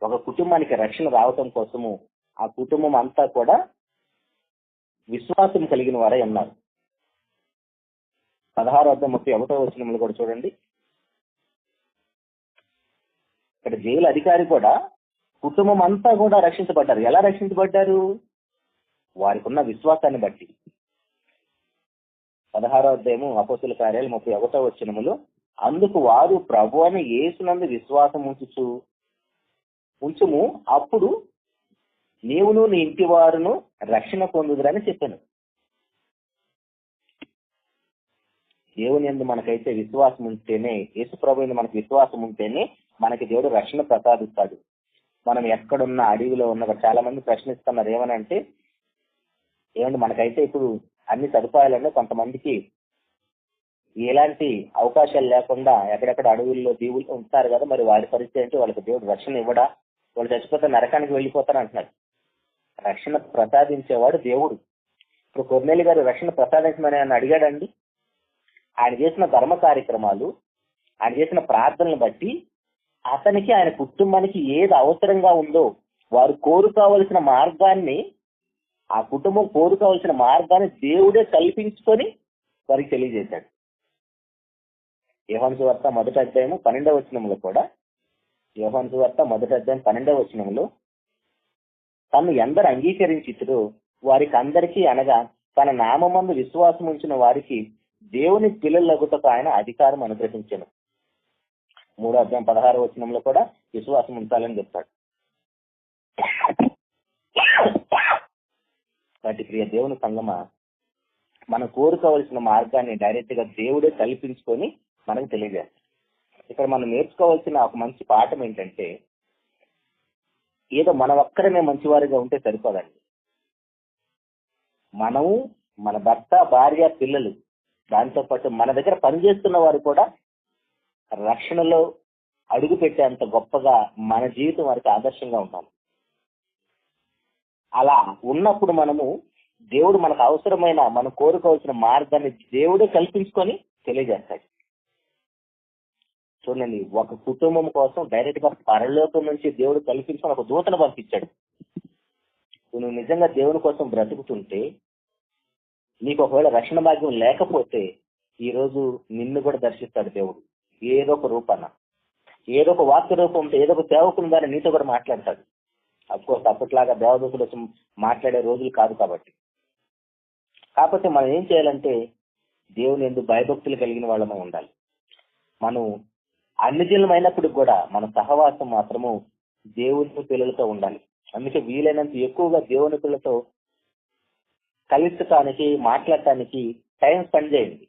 ఒక కుటుంబానికి రక్షణ రావటం కోసము ఆ కుటుంబం అంతా కూడా విశ్వాసం కలిగిన వారై ఉన్నారు. 16:31 కూడా చూడండి. ఇక్కడ జైలు అధికారి కూడా కుటుంబం అంతా కూడా రక్షించబడ్డారు. ఎలా రక్షించబడ్డారు? వారికి ఉన్న విశ్వాసాన్ని బట్టి. 16 అపోస్తుల కార్యాలు 31 అందుకు వారు ప్రభు అని యేసునందు విశ్వాసం ఉంచుము, అప్పుడు నీవును నీ ఇంటి వారును రక్షణ పొందుదురని చెప్పాను. దేవుని యందు మనకైతే విశ్వాసం ఉంటేనే, యేసు ప్రభు యందు మనకు విశ్వాసం ఉంటేనే మనకి దేవుడు రక్షణ ప్రసాదిస్తాడు. మనం ఎక్కడున్న అడవిలో ఉన్న చాలా మంది ప్రశ్నిస్తున్నారు ఏమనంటే, ఏమంటే మనకైతే ఇప్పుడు అన్ని సదుపాయాలన్నీ కొంతమందికి ఎలాంటి అవకాశాలు లేకుండా ఎక్కడెక్కడ అడవుల్లో దీవులు ఉంటారు కదా, మరి వారి పరిస్థితి ఏంటి? వాళ్ళకి దేవుడు రక్షణ ఇవ్వడా? వాళ్ళు చచ్చిపోతే నరకానికి వెళ్ళిపోతారు అంటున్నారు. రక్షణ ప్రసాదించేవాడు దేవుడు. ఇప్పుడు కొర్నేలి గారు రక్షణ ప్రసాదించమని ఆయన అడిగాడండి. ఆయన చేసిన ధర్మ కార్యక్రమాలు, ఆయన చేసిన ప్రార్థనలు బట్టి అతనికి ఆయన కుటుంబానికి ఏది అవసరంగా ఉందో వారు కోరుకోవలసిన మార్గాన్ని, ఆ కుటుంబం కోరుకోవలసిన మార్గాన్ని దేవుడే కల్పించుకొని వారికి తెలియజేశాడు. యోహాను సువార్త 1:12 కూడా, యోహాను సువార్త 1:12 తను ఎందరు అంగీకరించితుడో వారికి అందరికీ, అనగా తన నామమందు విశ్వాసం ఉంచిన వారికి దేవుని పిల్లలగుటకు ఆయన అధికారం అనుగ్రహించెను. 3:16 కూడా విశ్వాసం ఉంచాలని చెప్తాడు. వాటి ప్రియ దేవుని సంగమా, మనం కోరుకోవలసిన మార్గాన్ని డైరెక్ట్ గా దేవుడే కల్పించుకొని మనకు తెలియజేస్తాడు. ఇక్కడ మనం నేర్చుకోవాల్సిన ఒక మంచి పాఠం ఏంటంటే, ఏదో మనం ఒక్కడమే మంచివారిగా ఉంటే సరిపోదండి. మనము, మన భర్త, భార్య, పిల్లలు, దాంతో పాటు మన దగ్గర పనిచేస్తున్న వారు కూడా రక్షణలో అడుగు పెట్టేంత గొప్పగా మన జీవితం వారికి ఆదర్శంగా ఉండాలి. అలా ఉన్నప్పుడు మనము దేవుడు మనకు అవసరమైన, మనం కోరుకోవాల్సిన మార్గాన్ని దేవుడే కల్పించుకొని తెలియజేస్తాడు. చూడండి, ఒక కుటుంబం కోసం డైరెక్ట్ గా పరలోకం నుంచి దేవుడు కల్పించుకొని ఒక దూతను పంపించాడు. నువ్వు నిజంగా దేవుని కోసం బ్రతుకుతుంటే, నీకు ఒకవేళ రక్షణ భాగ్యం లేకపోతే ఈ రోజు నిన్ను కూడా దర్శిస్తాడు దేవుడు. ఏదో ఒక రూపాన, ఏదో ఒక వాక్య రూపంతో, ఏదో ఒక సేవకుని ద్వారా నీతో కూడా మాట్లాడతాడు. అఫ్కోర్స్ అప్పట్లాగా దేవదూతలు వచ్చి మాట్లాడే రోజులు కాదు కాబట్టి. కాకపోతే మనం ఏం చేయాలంటే, దేవుని యందు భయభక్తులు కలిగిన వాళ్ళమే ఉండాలి. మనం అన్ని జనులమైనప్పుడు కూడా మన సహవాసం మాత్రము దేవుని పిల్లలతో ఉండాలి. అందుకే వీలైనంత ఎక్కువగా దేవుని పిల్లలతో కలిసటానికి, మాట్లాడటానికి టైం స్పెండ్ చేయండి.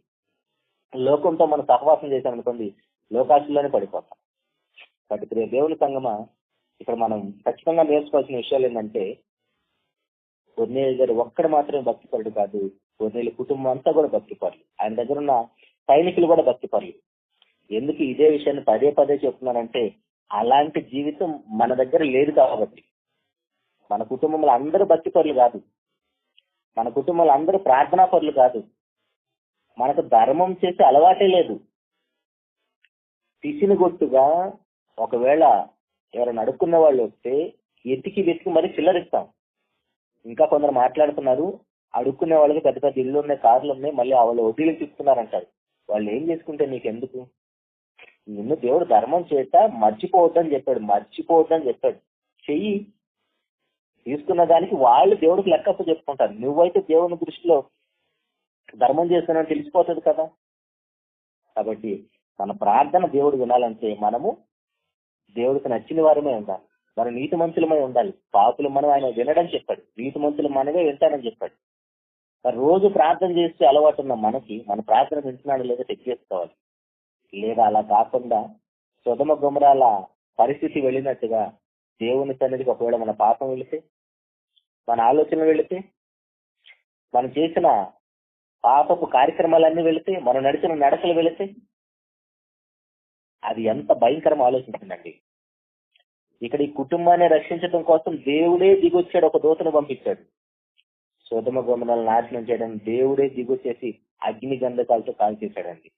లోకంతో మనం సహవాసం చేశామనుకోండి, లోకాశల్లోనే పడిపోతాం. కాబట్టి దేవుని సంగమా, ఇక్కడ మనం ఖచ్చితంగా నేర్చుకోవాల్సిన విషయాలు ఏంటంటే, కొర్నేలి గారు ఒక్కడు మాత్రమే భక్తిపరుడు కాదు, కొర్నేలి కుటుంబం అంతా కూడా భక్తిపరులు. ఆయన దగ్గర ఉన్న సైనికులు కూడా భక్తిపరులు. ఎందుకు ఇదే విషయాన్ని పదే పదే చెప్తున్నానంటే, అలాంటి జీవితం మన దగ్గర లేదు కాబట్టి. మన కుటుంబంలో అందరూ భక్తిపరులు కాదు, మన కుటుంబంలో అందరూ ప్రార్థనా పరులు కాదు, మనకు ధర్మం చేసే అలవాటే లేదు. పిసినిగొట్టుగా ఒకవేళ ఎవరైనా అడుక్కున్న వాళ్ళు వస్తే వెతికి మరి చిల్లరిస్తాం. ఇంకా కొందరు మాట్లాడుతున్నారు, అడుక్కునే వాళ్ళకి పెద్ద పెద్ద ఇళ్ళు ఉన్నాయి, కార్లు ఉన్నాయి, మళ్ళీ వాళ్ళు వడ్డీలు తీసుకున్నారంటారు. వాళ్ళు ఏం చేసుకుంటే నీకెందుకు? నిన్ను దేవుడు ధర్మం చేత మర్చిపోవద్దని చెప్పాడు. చెయ్యి. తీసుకున్న దానికి వాళ్ళు దేవుడికి లెక్కప్పు చెప్పుకుంటారు. నువ్వైతే దేవుని దృష్టిలో ధర్మం చేస్తున్నావు తెలిసిపోతుంది కదా. కాబట్టి మన ప్రార్థన దేవుడు వినాలంటే మనము దేవుడికి నచ్చిన వారమే ఉండాలి. మనం నీతి మంతులమై ఉండాలి. పాపులు మనం ఆయన వినడని చెప్పాడు, నీతి మంతులు మనమే వింటానని చెప్పాడు. రోజు ప్రార్థన చేస్తే అలవాటు ఉన్న మనకి మన ప్రార్థన వింటున్నాడు లేదా చెక్ చేసుకోవాలి. లేదా అలా కాకుండా సొదమ గుమరాల పరిస్థితి వెళ్ళినట్టుగా దేవుని సన్నిధికి ఒకవేళ మన పాపం వెళితే, మన ఆలోచన వెళితే, మనం చేసిన పాపపు కార్యక్రమాలన్నీ వెళితే, మనం నడిచిన నడకలు వెళితే, అది ఎంత భయంకరం ఆలోచించిందండి. ఇక్కడ ఈ కుటుంబాన్ని రక్షించడం కోసం దేవుడే దిగొచ్చాడు, ఒక దూతను పంపించాడు. సొదమ గుమరాలను నాశనం చేయడానికి దేవుడే దిగొచ్చేసి అగ్ని గంధకాలతో కాల్చేశాడండి.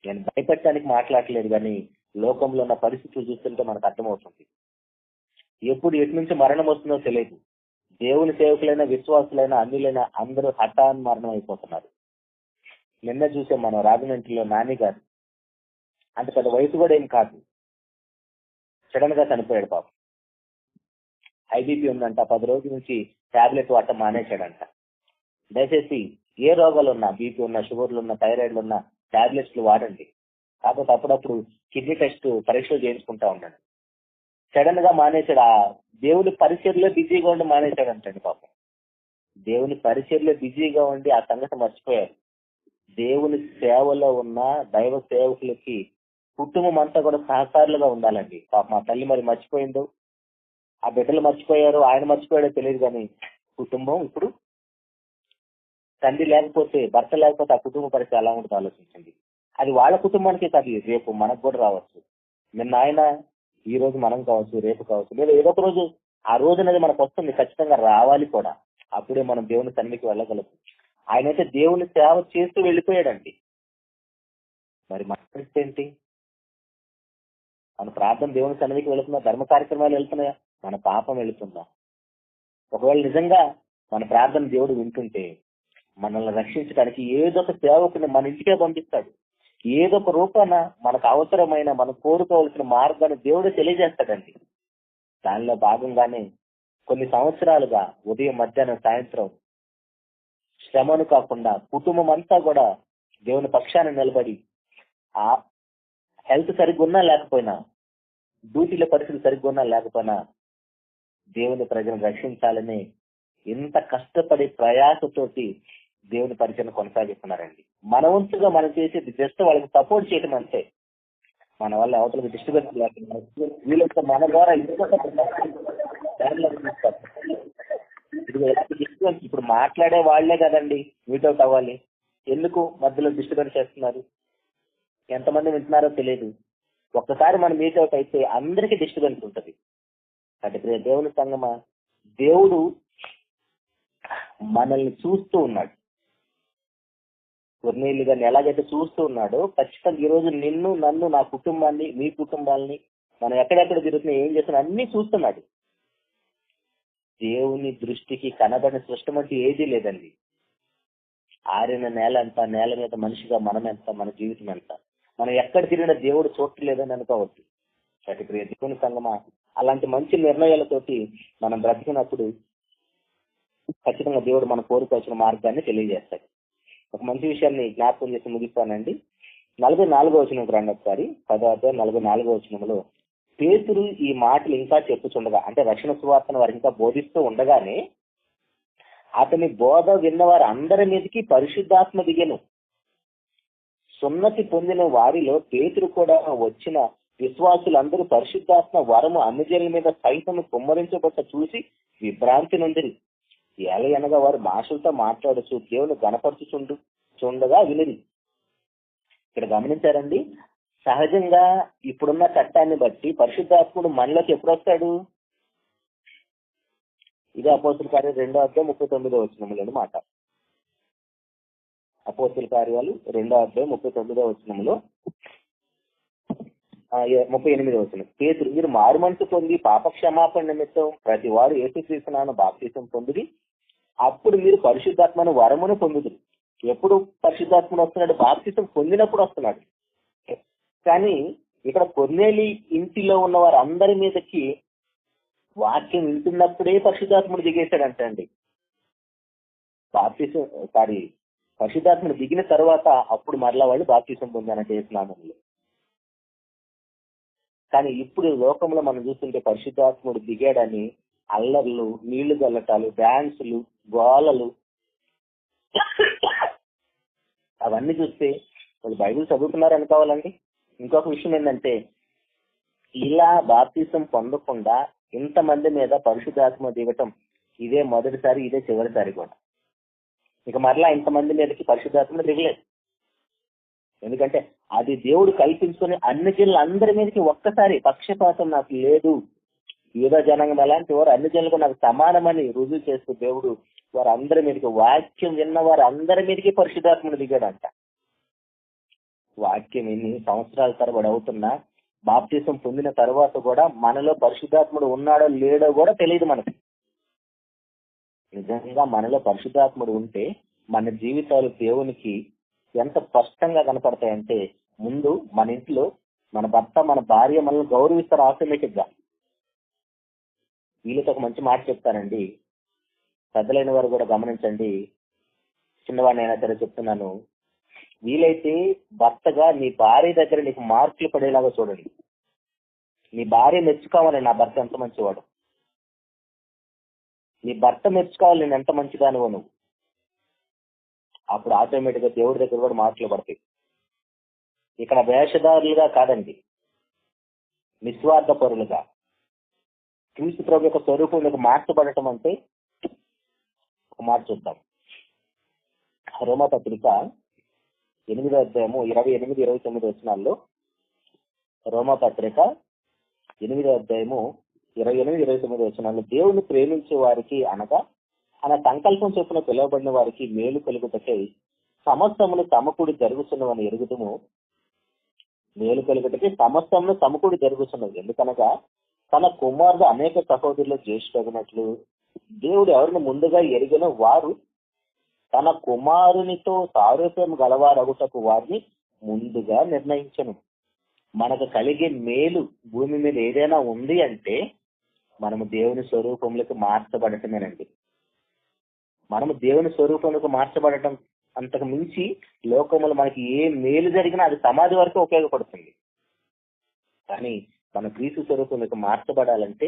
నేను భయపెట్టడానికి మాట్లాడలేదు, కానీ లోకంలో ఉన్న పరిస్థితులు చూస్తుంటే మనకు అర్థమవుతుంది. ఎప్పుడు ఎటు నుంచి మరణం వస్తుందో తెలియదు. దేవుని సేవకులైన, విశ్వాసులైన, అన్యులైన అందరూ హఠాన్ మరణం అయిపోతున్నారు. నిన్న చూసే మనం రాజమండ్రిలో నాని గారు, అంత పెద్ద వయసు కూడా ఏం కాదు, సడన్ గా చనిపోయాడు పాపం. ఐబీపీ ఉందంట, 10 రోజుల నుంచి టాబ్లెట్ వాడటం మానేశాడంట. దయచేసి ఏ రోగాలు ఉన్నా, బీపీ ఉన్నా, షుగర్లు ఉన్నా, థైరాయిడ్లు ఉన్నా టాబ్లెట్స్లు వాడండి. కాకపోతే అప్పుడప్పుడు కిడ్నీ టెస్ట్ పరీక్షలు చేయించుకుంటా ఉన్నాడు. సడన్ గా మానేశాడు. ఆ దేవుని పరిచర్లో బిజీగా ఉండి మానేశాడంటండి పాపం. దేవుని పరిచర్లో బిజీగా ఉండి ఆ సంగతి మర్చిపోయారు. దేవుని సేవలో ఉన్న దైవ సేవకులకి కుటుంబం అంతా కూడా సహకారులుగా ఉండాలండి. పాపం మా తల్లి మరి మర్చిపోయిందో, ఆ బిడ్డలు మర్చిపోయారు, ఆయన మర్చిపోయాడో తెలియదు, కానీ కుటుంబం ఇప్పుడు తండ్రి లేకపోతే, భర్త లేకపోతే ఆ కుటుంబ పరిస్థితి ఎలా ఉంటుందో ఆలోచించండి. అది వాళ్ళ కుటుంబానికి కాదు, రేపు మనకు కూడా రావచ్చు. నిన్న ఆయన, ఈ రోజు మనం కావచ్చు, రేపు కావచ్చు, లేదా ఏదో ఒక రోజు ఆ రోజు అనేది మనకు వస్తుంది, ఖచ్చితంగా రావాలి కూడా. అప్పుడే మనం దేవుని సన్నిధికి వెళ్ళగలుగుతాం. ఆయనైతే దేవుని సేవ చేస్తూ వెళ్ళిపోయాడండి. మరి మన పరిస్థితి ఏంటి? మన ప్రార్థన దేవుని సన్నిధికి వెళుతున్నా, ధర్మ కార్యక్రమాలు వెళ్తున్నాయా, మన పాపం వెళుతుందా? ఒకవేళ నిజంగా మన ప్రార్థన దేవుడు వింటుంటే మనల్ని రక్షించడానికి ఏదో ఒక సేవకుని మన ఇంటికే పంపిస్తాడు. ఏదో ఒక రూపాన మనకు అవసరమైన, మనం కోరుకోవాల్సిన మార్గాన్ని దేవుడు తెలియజేస్తాడండి. దానిలో భాగంగానే కొన్ని సంవత్సరాలుగా ఉదయం, మధ్యాహ్నం, సాయంత్రం శ్రమను కాకుండా కుటుంబం అంతా కూడా దేవుని పక్షాన నిలబడి, ఆ హెల్త్ సరిగ్గా ఉన్నా లేకపోయినా, డ్యూటీల పరిస్థితులు సరిగ్గా ఉన్నా లేకపోయినా దేవుని ప్రజలను రక్షించాలని ఎంత కష్టపడి ప్రయాసతోటి దేవుని పరిచయం కొనసాగిస్తున్నారండి. మన వంతుగా మనం చేసేది జస్ట్ వాళ్ళకి సపోర్ట్ చేయడం అంతే. మన వల్ల అవతలకు డిస్టర్బెన్స్ లేకుండా వీళ్ళతో మన ద్వారా డిస్టర్బెన్స్. ఇప్పుడు మాట్లాడే వాళ్లే కదండి మీటౌట్ అవ్వాలి. ఎందుకు మధ్యలో డిస్టర్బెన్స్ చేస్తున్నారు? ఎంతమంది వింటున్నారో తెలియదు. ఒక్కసారి మనం మీటౌట్ అయితే అందరికీ డిస్టర్బెన్స్ ఉంటుంది. అంటే దేవుని సంగమా, దేవుడు మనల్ని చూస్తూ ఉన్నాడు. కొర్నేలి గారిని ఎలాగైతే చూస్తూ ఉన్నాడో, ఖచ్చితంగా ఈ రోజు నిన్ను, నన్ను, నా కుటుంబాన్ని, మీ కుటుంబాన్ని, మనం ఎక్కడెక్కడ తిరుగుతున్నా, ఏం చేస్తున్నా అన్ని చూస్తున్నాడు. దేవుని దృష్టికి కనబడిన సృష్టం అంటే ఏదీ లేదండి. ఆరిన నేల ఎంత, నేల మీద మనిషిగా మనం ఎంత, మన జీవితం ఎంత. మనం ఎక్కడ తిరిగినా దేవుడు చూడలేదని అనుకోవద్దు. అటు ప్రియ దేవుని సంగమా, అలాంటి మంచి నిర్ణయాలతోటి మనం బ్రతికినప్పుడు ఖచ్చితంగా దేవుడు మన కోరుకోవాల్సిన మార్గాన్ని తెలియజేస్తాడు. ఒక మంచి విషయాన్ని జ్ఞాపకం చేసి ముగిస్తానండి. 44వ వచనం రండి ఒకసారి. 10వ అధ్యాయం 44వ వచనంలో పేతురు ఈ మాటలు ఇంకా చెప్పుచుండగా, అంటే రక్షణ సువార్తను వారు ఇంకా బోధిస్తూ ఉండగానే అతని బోధ విన్నవారు అందరి మీదకి పరిశుద్ధాత్మ దిగెను. సున్నతి పొందిన వారిలో పేతురు కూడా వచ్చిన విశ్వాసులందరూ పరిశుద్ధాత్మ వరము అన్యజనుల మీద సైతం కుమ్మరించబట్ట చూసి విభ్రాంతి నొందిరి. ఏలయనగా వారు భాషలతో మాట్లాడుచు దేవుని గణపరచుచుండగా వినిరి. ఇక్కడ గమనించారండి, సహజంగా ఇప్పుడున్న చట్టాన్ని బట్టి పరిశుద్ధాత్ముడు మనలోకి ఎప్పుడు వస్తాడు? ఇది అపోస్తుల కార్యాలు 2వ అధ్యాయం 39వ వచనంలోని మాట. అపోస్తుల కార్యాలు 2వ అధ్యాయం 39వ వచనంలో 38వ వచనం. పేతురు, మీరు మారు మనసు పొంది పాప క్షమాపణ నిమిత్తం ప్రతి వారు యేసుక్రీస్తు నామమున బాప్తిసం పొందిరి, అప్పుడు మీరు పరిశుద్ధాత్మను వరమును పొందుదురు. ఎప్పుడు పరిశుద్ధాత్మను వస్తున్నాడు? బాప్తిసం పొందినప్పుడు వస్తున్నాడు. కానీ ఇక్కడ కొర్నేలి ఇంటిలో ఉన్న వారు అందరి మీదకి వాక్యం వింటున్నప్పుడే పరిశుద్ధాత్ముడు దిగేశాడంట అండి. పరిశుద్ధాత్ముడు దిగిన తర్వాత అప్పుడు మరలా వాళ్ళు బాప్తిసం పొందానంటే యేసునామములో. కానీ ఇప్పుడు లోకంలో మనం చూస్తుంటే పరిశుద్ధాత్ముడు దిగాడని అల్లర్లు, నీళ్లు గల్లటాలు, డాన్సులు, గోలలు, అవన్నీ చూస్తే వాళ్ళు బైబిల్ చదువుతున్నారు అనుకోవాలండి. ఇంకొక విషయం ఏంటంటే, ఇలా బాప్తిసం పొందకుండా ఇంతమంది మీద పరిశుద్ధాత్మ దిగటం ఇదే మొదటిసారి, ఇదే చివరిసారి కూడా. ఇక మరలా ఇంతమంది మీదకి పరిశుద్ధాత్మ దిగలేదు. ఎందుకంటే అది దేవుడు కల్పించుకొని అన్ని జనులందరి మీదకి ఒక్కసారి, పక్షపాతం నాకు లేదు, యూదా జనాంగం అలాంటి వారు అన్ని జనులకు నాకు సమానమని రుజువు చేస్తూ దేవుడు వారు అందరి మీదకి, వాక్యం విన్న వారు అందరి మీదకి పరిశుద్ధాత్మను దిగాడంట. వాక్యం ఎన్ని సంవత్సరాల తరబడి అవుతున్నా బాప్తిసం పొందిన తర్వాత కూడా మనలో పరిశుద్ధాత్ముడు ఉన్నాడో లేడో కూడా తెలియదు మనకి. నిజంగా మనలో పరిశుద్ధాత్ముడు ఉంటే మన జీవితాలు దేవునికి ఎంత స్పష్టంగా కనపడతాయంటే, ముందు మన ఇంట్లో మన భర్త మన భార్య మనల్ని గౌరవిస్తారు ఆటోమేటిక్ గా. వీళ్ళతో ఒక మంచి మాట చెప్తానండి, పెద్దలైన వారు కూడా గమనించండి, చిన్నవాడిని అయినా సరే చెప్తున్నాను. వీలైతే భర్తగా నీ భార్య దగ్గర నీకు మార్కులు పడేలాగా చూడండి. నీ భార్య మెచ్చుకోవాలి, నా భర్త ఎంత మంచివాడు. నీ భర్త మెచ్చుకోవాలి, నేను ఎంత మంచిదానివో నువ్వు. అప్పుడు ఆటోమేటిక్ గా దేవుడి దగ్గర కూడా మార్కులు పడతాయి. ఇక్కడ వేషధారులుగా కాదండి, నిస్వార్థ పరులుగా క్రీస్తు ప్రభు యొక్క స్వరూపంలోకి మార్చబడటం అంటే ఒక మాట చూద్దాం. రోమాపత్రిక 8వ అధ్యాయము 28, 29 వచనాల్లో, రోమాపత్రిక 8వ అధ్యాయము 28, 29 వచనాల్లో, దేవుని ప్రేమించే వారికి అనగా ఆయన సంకల్పం చొప్పున పిలువబడిన వారికి మేలు కలుగుటకై సమస్తమును సమకూడి జరుగుతున్నవని ఎరుగుదము. మేలు కలుగుటకై సమస్తమును సమకూడి జరుగుతున్నది. ఎందుకనగా తన కుమారుడు అనేక సహోదరులు జ్యేష్ఠగినట్లు దేవుడు ఎవరిని ముందుగా ఎరిగిన వారు తన కుమారునితో సారూప్యం గలవారగుటకు వారిని ముందుగా నిర్ణయించను. మనకు కలిగే మేలు భూమి మీద ఏదైనా ఉంది అంటే మనము దేవుని స్వరూపంలోకి మార్చబడటమేనండి. మనము దేవుని స్వరూపంలోకి మార్చబడటం అంతకు మించి లోకములు మనకి ఏ మేలు జరిగినా అది సమాధి వరకు ఉపయోగపడుతుంది. కానీ మన క్రీస్తు స్వరూపంలోకి మార్చబడాలంటే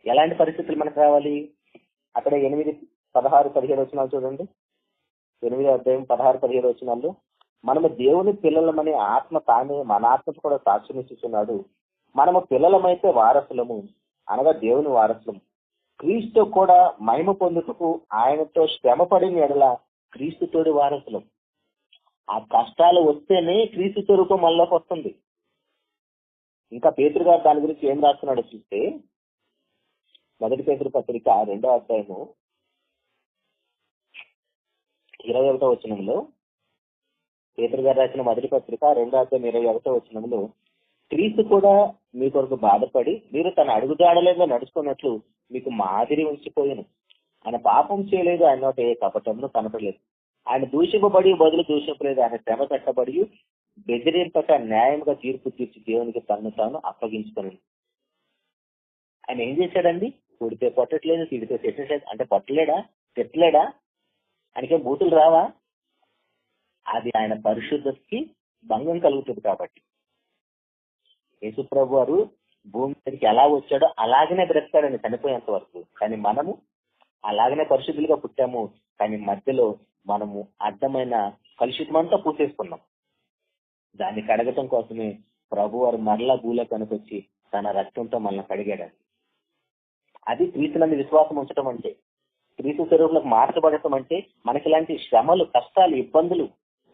ఎలాంటి పరిస్థితులు మనకు రావాలి? అక్కడ 8, 16, 17 వచనాలు చూడండి. 8వ అధ్యాయం 16, 17 వచనాల్లో, మనము దేవుని పిల్లలమనే ఆత్మ తానే మన ఆత్మకు కూడా సాక్ష్యం ఇస్తున్నాడు. మనము పిల్లలమైతే వారసులము, అనగా దేవుని వారసులము. క్రీస్తు కూడా మహిమ పొందుటకు ఆయనతో శ్రమ పడిన ఎడల క్రీస్తుతోడి వారసులం. ఆ కష్టాలు వస్తేనే క్రీస్తు స్వరూపం మనలోకి వస్తుంది. ఇంకా పేతురు గారు దాని గురించి ఏం రాస్తున్నాడో చూస్తే, 1 పేతురు పత్రిక 2వ అధ్యాయము 21వ వచనంలో, పేతురు గారు రాసిన 1 పత్రిక 2వ అధ్యాయం 21వ వచనంలో, క్రీస్తు కూడా మీ కొరకు బాధపడి మీరు తన అడుగుజాడలేదో నడుచుకున్నట్లు మీకు మాదిరి ఉంచిపోయాను. ఆయన పాపం చేయలేదు, ఆయన నోట ఏ కపటంలో కనపడలేదు. ఆయన దూషింపబడి బదులు దూషింపలేదు. ఆయన శ్రమ పెట్టబడి బెదిరింపక న్యాయంగా తీర్పు తీర్చి దేవునికి తను తాను అప్పగించుకున్నాడు. ఆయన ఏం చేశాడండి? కొడితే కొట్టట్లేదు, తిడితే తిట్టలేదు. అంటే కొట్టలేడా, తిట్టలేడా? ఆయనకేం బూతులు రావా? అది ఆయన పరిశుద్ధతకి భంగం కలుగుతుంది. కాబట్టి యేసుప్రభు వారు భూమి మీదకి ఎలా వచ్చాడో అలాగనే బ్రతికాడని చనిపోయేంత వరకు. కానీ మనము అలాగనే పరిశుద్ధులుగా పుట్టాము, కానీ మధ్యలో మనము అడ్డమైన కలుషితమంతా పూసేసుకున్నాం. దాన్ని కడగటం కోసమే ప్రభు వారు మరలా భూలో కనుకొచ్చి తన రక్తంతో మనల్ని కడిగాడు. అది క్రీస్తునందు విశ్వాసం ఉంచడం అంటే, క్రీస్తు స్వరూపులకు మార్చబడటం అంటే, మనకి ఇలాంటి శ్రమలు, కష్టాలు, ఇబ్బందులు,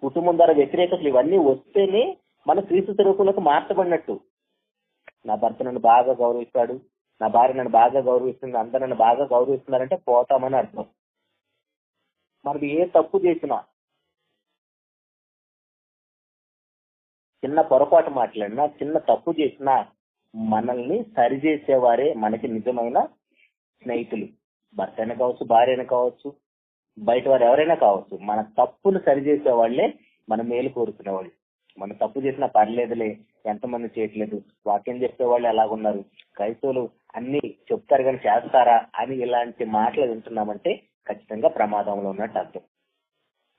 కుటుంబం ద్వారా వ్యతిరేకతలు ఇవన్నీ వస్తేనే మన క్రీస్తు స్వరూపులకు మార్చబడినట్టు. నా భర్త నన్ను బాగా గౌరవిస్తాడు, నా భార్య నన్ను బాగా గౌరవిస్తుంది, అందరూ నన్ను బాగా గౌరవిస్తున్నారంటే పోతామని అర్థం. మనకి ఏ తప్పు చేసినా, చిన్న పొరపాటు మాట్లాడినా, చిన్న తప్పు చేసినా మనల్ని సరిచేసేవారే మనకి నిజమైన స్నేహితులు. భర్త అయినా కావచ్చు, భార్య అయినా కావచ్చు, బయట వారు ఎవరైనా కావచ్చు. మన తప్పును సరిచేసే వాళ్ళే మన మేలు కోరుకునే వాళ్ళు. మన తప్పు చేసినా పర్లేదులే, ఎంతమంది చేయట్లేదు, వాక్యం చెప్పే వాళ్ళు ఎలాగున్నారు, క్రైస్తవులు అన్ని చెప్తారు కానీ చేస్తారా అని ఇలాంటి మాటలు వింటున్నామంటే ఖచ్చితంగా ప్రమాదంలో ఉన్నట్టు అర్థం.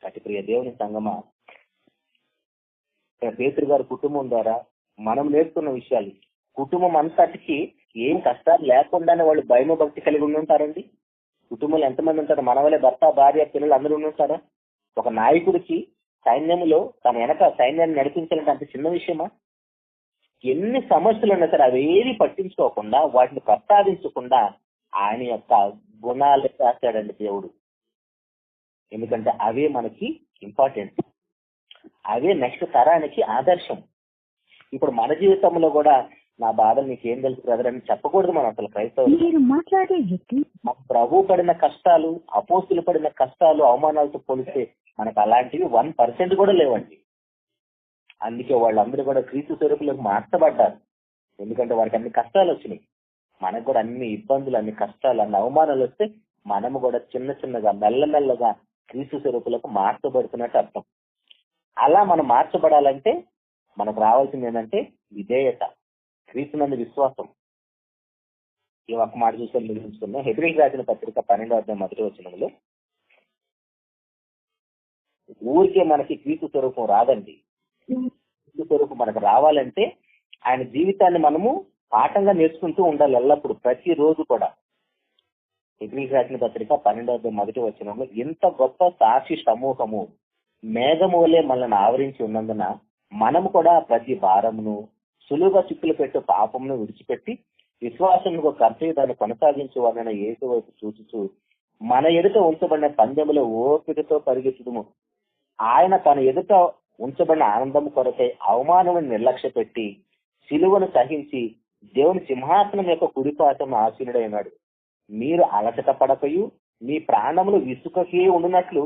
అతి ప్రియ దేవుని సంగమా, పేతురు గారి కుటుంబం ద్వారా మనం నేర్చుకున్న విషయాలు, కుటుంబం అంతటికి ఏం కష్టాలు లేకుండానే వాళ్ళు భయమ భక్తి కలిగి ఉండి ఉంటారండి. కుటుంబంలో ఎంతమంది ఉంటారు? మన వల్లే భర్త, భార్య, పిల్లలు అందరూ ఉండి ఉంటారా? ఒక నాయకుడికి సైన్యంలో తన వెనక సైన్యాన్ని నడిపించాలంటే అంత చిన్న విషయమా? ఎన్ని సమస్యలు ఉన్నా సరే అవేవి పట్టించుకోకుండా, వాటిని ప్రస్తావించకుండా ఆయన యొక్క గుణాలు రాశాడండి దేవుడు. ఎందుకంటే అవే మనకి ఇంపార్టెంట్, అవే నెక్స్ట్ తరానికి ఆదర్శం. ఇప్పుడు మన జీవితంలో కూడా నా బాధలు నీకేం తెలుసు బ్రదర్ అని చెప్పకూడదు మనం అసలు. క్రైస్తవులు మన ప్రభు పడిన కష్టాలు, అపోస్తులు పడిన కష్టాలు, అవమానాలతో పోలిస్తే మనకు అలాంటివి 1% కూడా లేవండి. అందుకే వాళ్ళందరూ కూడా క్రీస్తు స్వరూపులకు మార్చబడ్డారు. ఎందుకంటే వారికి అన్ని కష్టాలు వచ్చినాయి. మనకు కూడా అన్ని ఇబ్బందులు, అన్ని కష్టాలు, అన్ని అవమానాలు వస్తే మనము కూడా చిన్న చిన్నగా మెల్లమెల్లగా క్రీస్తు స్వరూపులకు మార్చబడుతున్నట్టు అర్థం. అలా మనం మార్చబడాలంటే మనకు రావాల్సింది ఏంటంటే విధేయత, క్రీస్తునందు విశ్వాసం. ఈ ఒక్క మాట చూసారు ముగించుకున్నాం. హెబ్రీయులకు రాసిన పత్రిక 12వ అధ్యాయం 1వ వచనంలో, ఊరికే మనకి క్రీస్తు స్వరూపం రాదండి. క్రీస్తు స్వరూపం మనకు రావాలంటే ఆయన జీవితాన్ని మనము పాఠంగా నేర్చుకుంటూ ఉండాలి ఎల్లప్పుడు, ప్రతిరోజు కూడా. హెబ్రీయులకు రాసిన పత్రిక 12వ అధ్యాయం 1వ వచనంలో, ఇంత గొప్ప సాక్షి సమూహము మేఘము వలె మనల్ని ఆవరించి ఉన్నందున మనము కూడా ప్రతి భారమును సులువుగా చిక్కులు పెట్టే పాపమును విడిచిపెట్టి విశ్వాసంలో కర్తవ్య దాన్ని కొనసాగించేవాడైన యేసు వైపు చూచుచూ మన ఎదుట ఉంచబడిన పందెములో ఓపికతో పరిగెత్తుదుము. ఆయన తన ఎదుట ఉంచబడిన ఆనందం కొరకై అవమానమును నిర్లక్ష్య పెట్టి సిలువను సహించి దేవుని సింహాసనం యొక్క కుడిపాసము ఆసీనుడైనాడు. మీరు అలసట పడకయు మీ ప్రాణములు విసుకకే ఉండునట్లు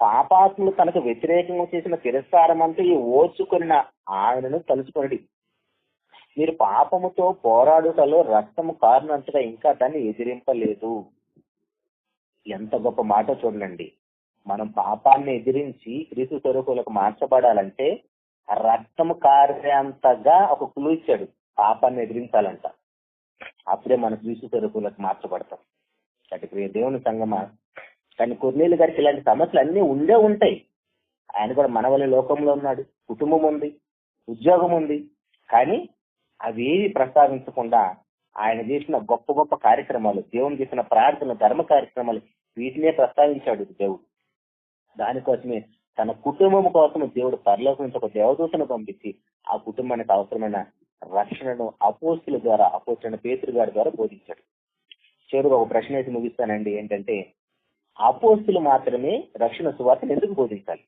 పాపాత్ములు తనకు వ్యతిరేకంగా చేసిన తిరస్కారం అంతా ఈ ఓర్చుకున్న ఆయనను తలుచుకొనడి. మీరు పాపముతో పోరాడుటలో రక్తము కారునంతగా ఇంకా దాన్ని ఎదిరింపలేదు. ఎంత గొప్ప మాట చూడండి. మనం పాపాన్ని ఎదిరించి క్రీస్తు స్వరూపులకు మార్చబడాలంటే రక్తము కారేంతగా ఒక క్లూ ఇచ్చాడు. పాపాన్ని ఎదిరించాలంట, అప్పుడే మన క్రీస్తు స్వరూపులకు మార్చబడతాం. కాబట్టి దేవుని సంగమా, కానీ కొర్నేలు గారికి ఇలాంటి సమస్యలు అన్నీ ఉండే ఉంటాయి. ఆయన కూడా మన వల్ల లోకంలో ఉన్నాడు, కుటుంబం ఉంది, ఉద్యోగం ఉంది. కానీ అవేవి ప్రస్తావించకుండా ఆయన చేసిన గొప్ప గొప్ప కార్యక్రమాలు, దేవుని చేసిన ప్రార్థన, ధర్మ కార్యక్రమాలు, వీటినే ప్రస్తావించాడు దేవుడు. దానికోసమే తన కుటుంబం కోసం దేవుడు పరలోకం నుంచి ఒక దేవదూతను పంపించి ఆ కుటుంబానికి అవసరమైన రక్షణను అపోస్తుల ద్వారా, అపోస్తులైన పేతురు గారి ద్వారా బోధించాడు. చివరిగా ఒక ప్రశ్న వేసి ముగిస్తానండి. ఏంటంటే, అపోస్తులు మాత్రమే రక్షణ సువార్తను ఎందుకు బోధించాలి?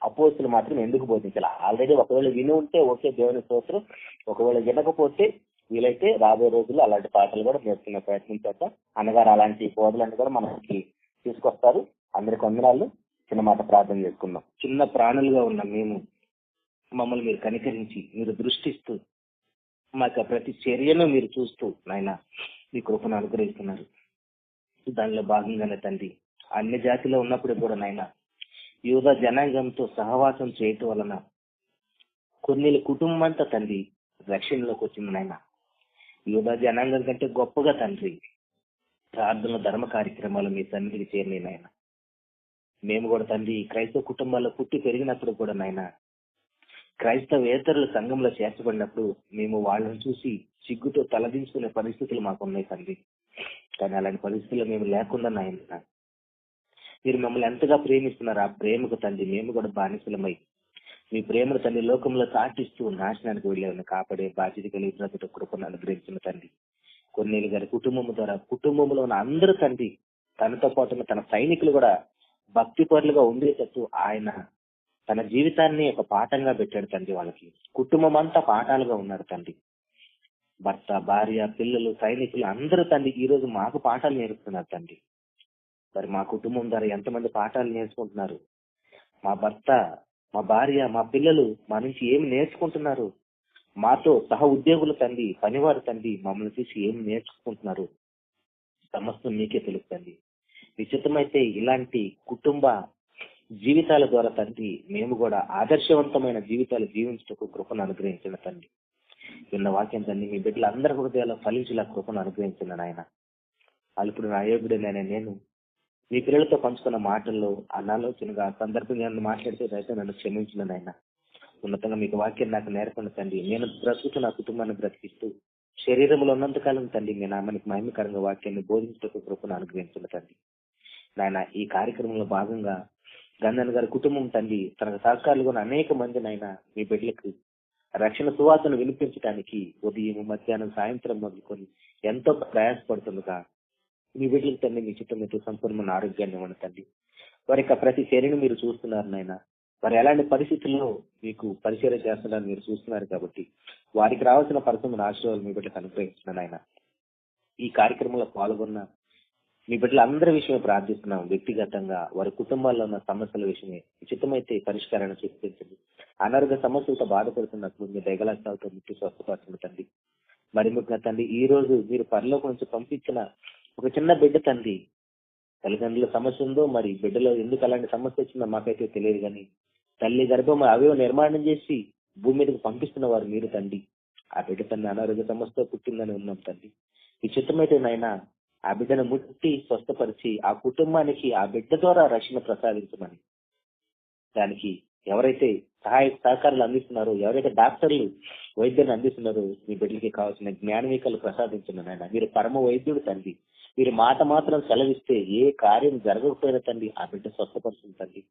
అపోస్తులు మాత్రం ఎందుకు బోధించాలి? ఆల్రెడీ ఒకవేళ విని ఉంటే ఓకే, దేవుని స్తోత్రం. ఒకవేళ వినకపోతే వీలైతే రాబోయే రోజుల్లో అలాంటి పాటలు కూడా నేర్చుకునే ప్రయత్నం చేద్దాం. అన్నగారు అలాంటి బోధలన్నీ కూడా మనకి తీసుకొస్తారు. అందరికి వందనాలు. చిన్న మాట ప్రార్థన చేసుకుందాం. చిన్న ప్రాణులుగా ఉన్న మేము, మమ్మల్ని మీరు కనికరించి, మీరు దృష్టిస్తూ, మాకు ప్రతి చర్యను మీరు చూస్తూ నాయన మీ కృపను అనుగ్రహిస్తున్నారు. దానిలో భాగంగానే తండ్రి, అన్ని జాతిలో ఉన్నప్పుడు కూడా నాయన యూదా జనాంగంతో సహవాసం చేయటం వలన కొన్ని కుటుంబం అంతా తండ్రి రక్షణలోకి వచ్చింది నాయన. యూదా జనాంగం కంటే గొప్పగా తండ్రి ప్రార్థన, ధర్మ కార్యక్రమాలు మీ సన్నిధికి చేరినాయి నాయన. మేము కూడా తండ్రి క్రైస్తవ కుటుంబాల్లో పుట్టి పెరిగినప్పుడు కూడా నాయన, క్రైస్తవేతరుల సంఘంలో చేర్చబడినప్పుడు మేము వాళ్ళని చూసి సిగ్గుతో తలదించుకునే పరిస్థితులు మాకు ఉన్నాయి తండ్రి. కానీ అలాంటి పరిస్థితుల్లో మేము లేకుండా నాయన, మీరు మమ్మల్ని ఎంతగా ప్రేమిస్తున్నారు. ఆ ప్రేమకు తండ్రి మేము కూడా బానిసలమై మీ ప్రేమను తండ్రి లోకంలో చాటిస్తూ నాశనానికి వెళ్ళేవాడిని కాపాడే బాధ్యత కలిగి బ్రతుకు కృపను అనుగ్రహించిన తండ్రి. కొన్నేళ్ళు గారి కుటుంబం ద్వారా కుటుంబంలో ఉన్న అందరూ తండ్రి, తనతో పాటు తన సైనికులు కూడా భక్తి పరులుగా ఉండేటట్టు ఆయన తన జీవితాన్ని ఒక పాఠంగా పెట్టాడు తండ్రి. వాళ్ళకి కుటుంబం అంతా పాఠాలుగా ఉన్నారు తండ్రి. భర్త, భార్య, పిల్లలు, సైనికులు అందరూ తండ్రి ఈ రోజు మాకు పాఠాలు నేర్పుతున్నారు తండ్రి. మరి మా కుటుంబం ద్వారా ఎంతమంది పాఠాలు నేర్చుకుంటున్నారు? మా భర్త, మా భార్య, మా పిల్లలు మా నుంచి ఏమి నేర్చుకుంటున్నారు? మాతో సహ ఉద్యోగులు తండ్రి, పనివారు తండ్రి మమ్మల్ని చూసి ఏమి నేర్చుకుంటున్నారు? సమస్తం మీకే తెలుస్తుంది. నిశ్చితమైతే ఇలాంటి కుటుంబ జీవితాల ద్వారా తండ్రి మేము కూడా ఆదర్శవంతమైన జీవితాలు జీవించటకు కృపను అనుగ్రహించిన తండ్రి. విన్న వాక్యం తండ్రి మీ బిడ్డలు అందరి హృదయాల్లో ఫలించేలా కృపను అనుగ్రహించిన నాయన. అల్పుడు నా అయోగ్యుడైన నేను మీ పిల్లలతో పంచుకున్న మాటల్లో అనాలోచనగా సందర్భంగా మాట్లాడితే అయితే నన్ను క్షమించిన నాయన. ఉన్నతంగా మీకు వాక్యం నాకు నేర్పండి తండ్రి. నేను బ్రతుకుతూ నా కుటుంబాన్ని బ్రతికిస్తూ శరీరంలో ఉన్నంతకాలం తండ్రి మీ నామానికి మహిమకరంగా వాక్యాన్ని బోధించటకు కృపను అనుగ్రహించిన తండ్రి. నాయన ఈ కార్యక్రమంలో భాగంగా గంధన్ గారి కుటుంబం తండ్రి తనకు సహకారులు కూడా అనేక మంది నాయన మీ బిడ్డలకు రక్షణ సువార్తను వినిపించడానికి ఉదయం, మధ్యాహ్నం, సాయంత్రం మొదలుకొని ఎంతో ప్రయాసపడుతుండగా మీ బిడ్డలకు తండ్రి మీ చిత్తమైతే సంపూర్ణమైన ఆరోగ్యాన్ని ఇవ్వండి తండ్రి. వారి యొక్క ప్రతి చర్యను మీరు చూస్తున్నారు నాయన. వారు ఎలాంటి పరిస్థితుల్లో మీకు పరిచర్య చేస్తున్నారని మీరు చూస్తున్నారు కాబట్టి వారికి రావాల్సిన పరిశ్రమను ఆశీర్వాదాలు మీ బిడ్డకు అనుగ్రహించిన నాయన. ఈ కార్యక్రమంలో పాల్గొన్న మీ బిడ్డలు అందరి విషయమే ప్రార్థిస్తున్నాం. వ్యక్తిగతంగా వారి కుటుంబాల్లో ఉన్న సమస్యల విషయమే ఉచితమైతే పరిష్కారాన్ని చూపించండి. అనారోగ్య సమస్యలతో బాధపడుతున్నప్పుడు మీ దయగలతో ముట్టి స్వస్థపరచండి తండ్రి. మరి ముఖ్యంగా తండ్రి, ఈ రోజు మీరు పరలోకం నుంచి పంపించిన ఒక చిన్న బిడ్డ తండ్రి, తల్లిదండ్రుల సమస్య ఉందో మరి బిడ్డలో ఎందుకు అలాంటి సమస్య వచ్చిందో మాకైతే తెలియదు, కానీ తల్లి గర్భం అవే నిర్మాణం చేసి భూమి మీదకి పంపిస్తున్న వారు మీరు తండ్రి. ఆ బిడ్డ తన అనారోగ్య సమస్యతో పుట్టిందని ఉన్నాం తండ్రి. ఈ చిత్తమైతే నాయన ఆ బిడ్డను ముట్టి స్వస్థపరిచి ఆ కుటుంబానికి ఆ బిడ్డ ద్వారా రక్షణ ప్రసాదించమని, దానికి ఎవరైతే సహాయ సహకారాలు అందిస్తున్నారో, ఎవరైతే డాక్టర్లు వైద్యాన్ని అందిస్తున్నారో మీ బిడ్డలకి కావాల్సిన జ్ఞానవికలు ప్రసాదించండి నాయన. మీరు పరమ వైద్యుడు తండ్రి. మీరు మాట మాత్రం సెలవిస్తే ఏ కార్యం జరగకపోయినా తండ్రి ఆ బిడ్డ స్వస్థపరుస్తుంది తండ్రి.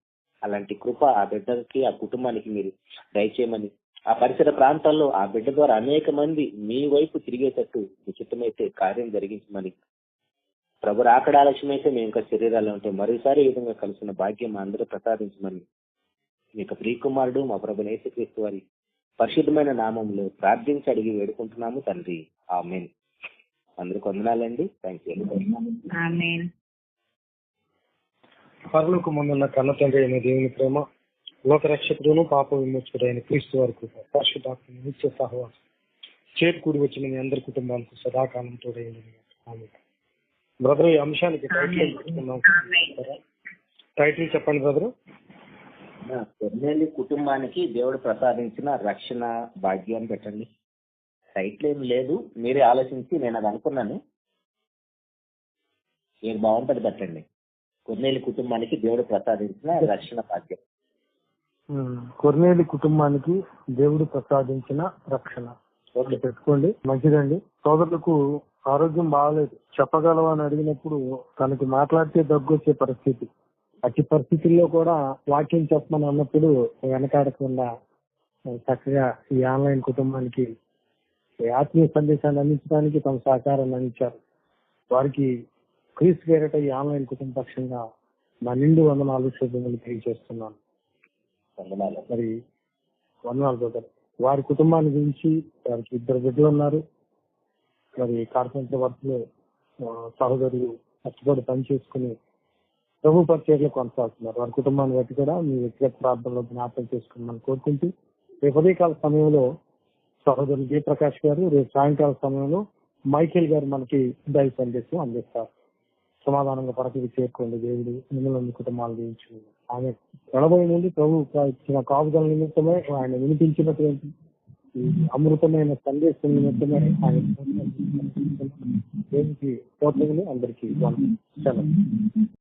అలాంటి కృప ఆ బిడ్డకి ఆ కుటుంబానికి మీరు దయచేయమని, ఆ పరిసర ప్రాంతాల్లో ఆ బిడ్డ ద్వారా అనేక మంది మీ వైపు తిరిగేటట్టు ఉచితమైతే కార్యం జరిగించమని, ప్రభు రాకడ ఆలస్యమైతే మేము ఇంకా శరీరాలు ఉంటే మరోసారి ఈ విధంగా కలిసిన భాగ్యం మా అందరూ ప్రసాదించమని మీ యొక్క ప్రియకుమారుడు మా ప్రభు యేసుక్రీస్తు వారి పరిశుద్ధమైన నామంలో ప్రార్థించి అడిగి వేడుకుంటున్నాము తండ్రి. ఆమేన్. అందరికి వందనాలండి. Thank you. పరలోకమందున్న కన్న తండ్రి అయిన దేవుని ప్రేమ, లోకరక్షకుడును పాప విమోచకుడైన క్రీస్తు వారి కృప, పరిశుద్ధాత్మ నిత్య సహవాసం చేకూడి వచ్చిన మీ అందరి కుటుంబాలకు సదాకాలం తోడైంది. బ్రదర్, ఈ అంశానికి టైటిల్ పెట్టుకున్నాం. టైటిల్ చెప్పండి బ్రదర్. కొర్నేలి కుటుంబానికి దేవుడు ప్రసాదించిన రక్షణ భాగ్యాన్ని పెట్టండి. టైటిల్ ఏం లేదు, మీరే ఆలోచించి నేను అది అనుకున్నాను. ఏది బాగుంటుంది పెట్టండి. కొర్నేలి కుటుంబానికి దేవుడు ప్రసాదించిన రక్షణ భాగ్యం. కొర్నేలి కుటుంబానికి దేవుడు ప్రసాదించిన రక్షణ ఓకే, పెట్టుకోండి. మంచిదండి. సోదరులకు ఆరోగ్యం బాగలేదు, చెప్పగలవా అని అడిగినప్పుడు తనకి మాట్లాడితే దగ్గొచ్చే పరిస్థితి. అట్టి పరిస్థితుల్లో కూడా వాక్యం చెప్పమని అన్నప్పుడు వెనకాడకుండా చక్కగా ఈ ఆన్లైన్ కుటుంబానికి ఆత్మీయ సందేశాన్ని అందించడానికి తమ సహకారాన్ని అందించారు. వారికి క్రీస్తు పేరిట ఈ ఆన్లైన్ కుటుంబ పక్షంగా నా నిండు వందనాలు శుభములు తెలియజేస్తున్నాను. మరి వందనాలు బ్రదర్. వారి కుటుంబాన్ని గురించి, వారికి 2 బిడ్డలు ఉన్నారు. మరి కార్పెంటర్ వర్క్ లో సహోదరులు కష్టపడి పనిచేసుకుని ప్రభు పరిచర్యలో కొనసాగుతున్నారు. వారి కుటుంబాన్ని బట్టి కూడా మీ వ్యక్తిగత ప్రార్థనలో జ్ఞాపకం చేసుకుని కోరుకుంటూ, రేపు ఉదయకాల సమయంలో సహోదరులు జయప్రకాష్ గారు, రేపు సాయంకాల సమయంలో మైకేల్ గారు మనకి దైవ సందేశం అందిస్తారు. సమాధానంగా పరకకి చేరుకోండి. దేవుడు మిమ్మల్ని కుటుంబాలు దీవించు. ఆమె వెళ్ళబోయే నుండి ప్రభు ఇచ్చిన కాపుదల నిమిత్తమే, ఆయన వినిపించినటువంటి అమృతమైన సందేశం నిమిత్తమే ఆయన దేవునికి స్తోత్రములు. అందరికీ సెలవు.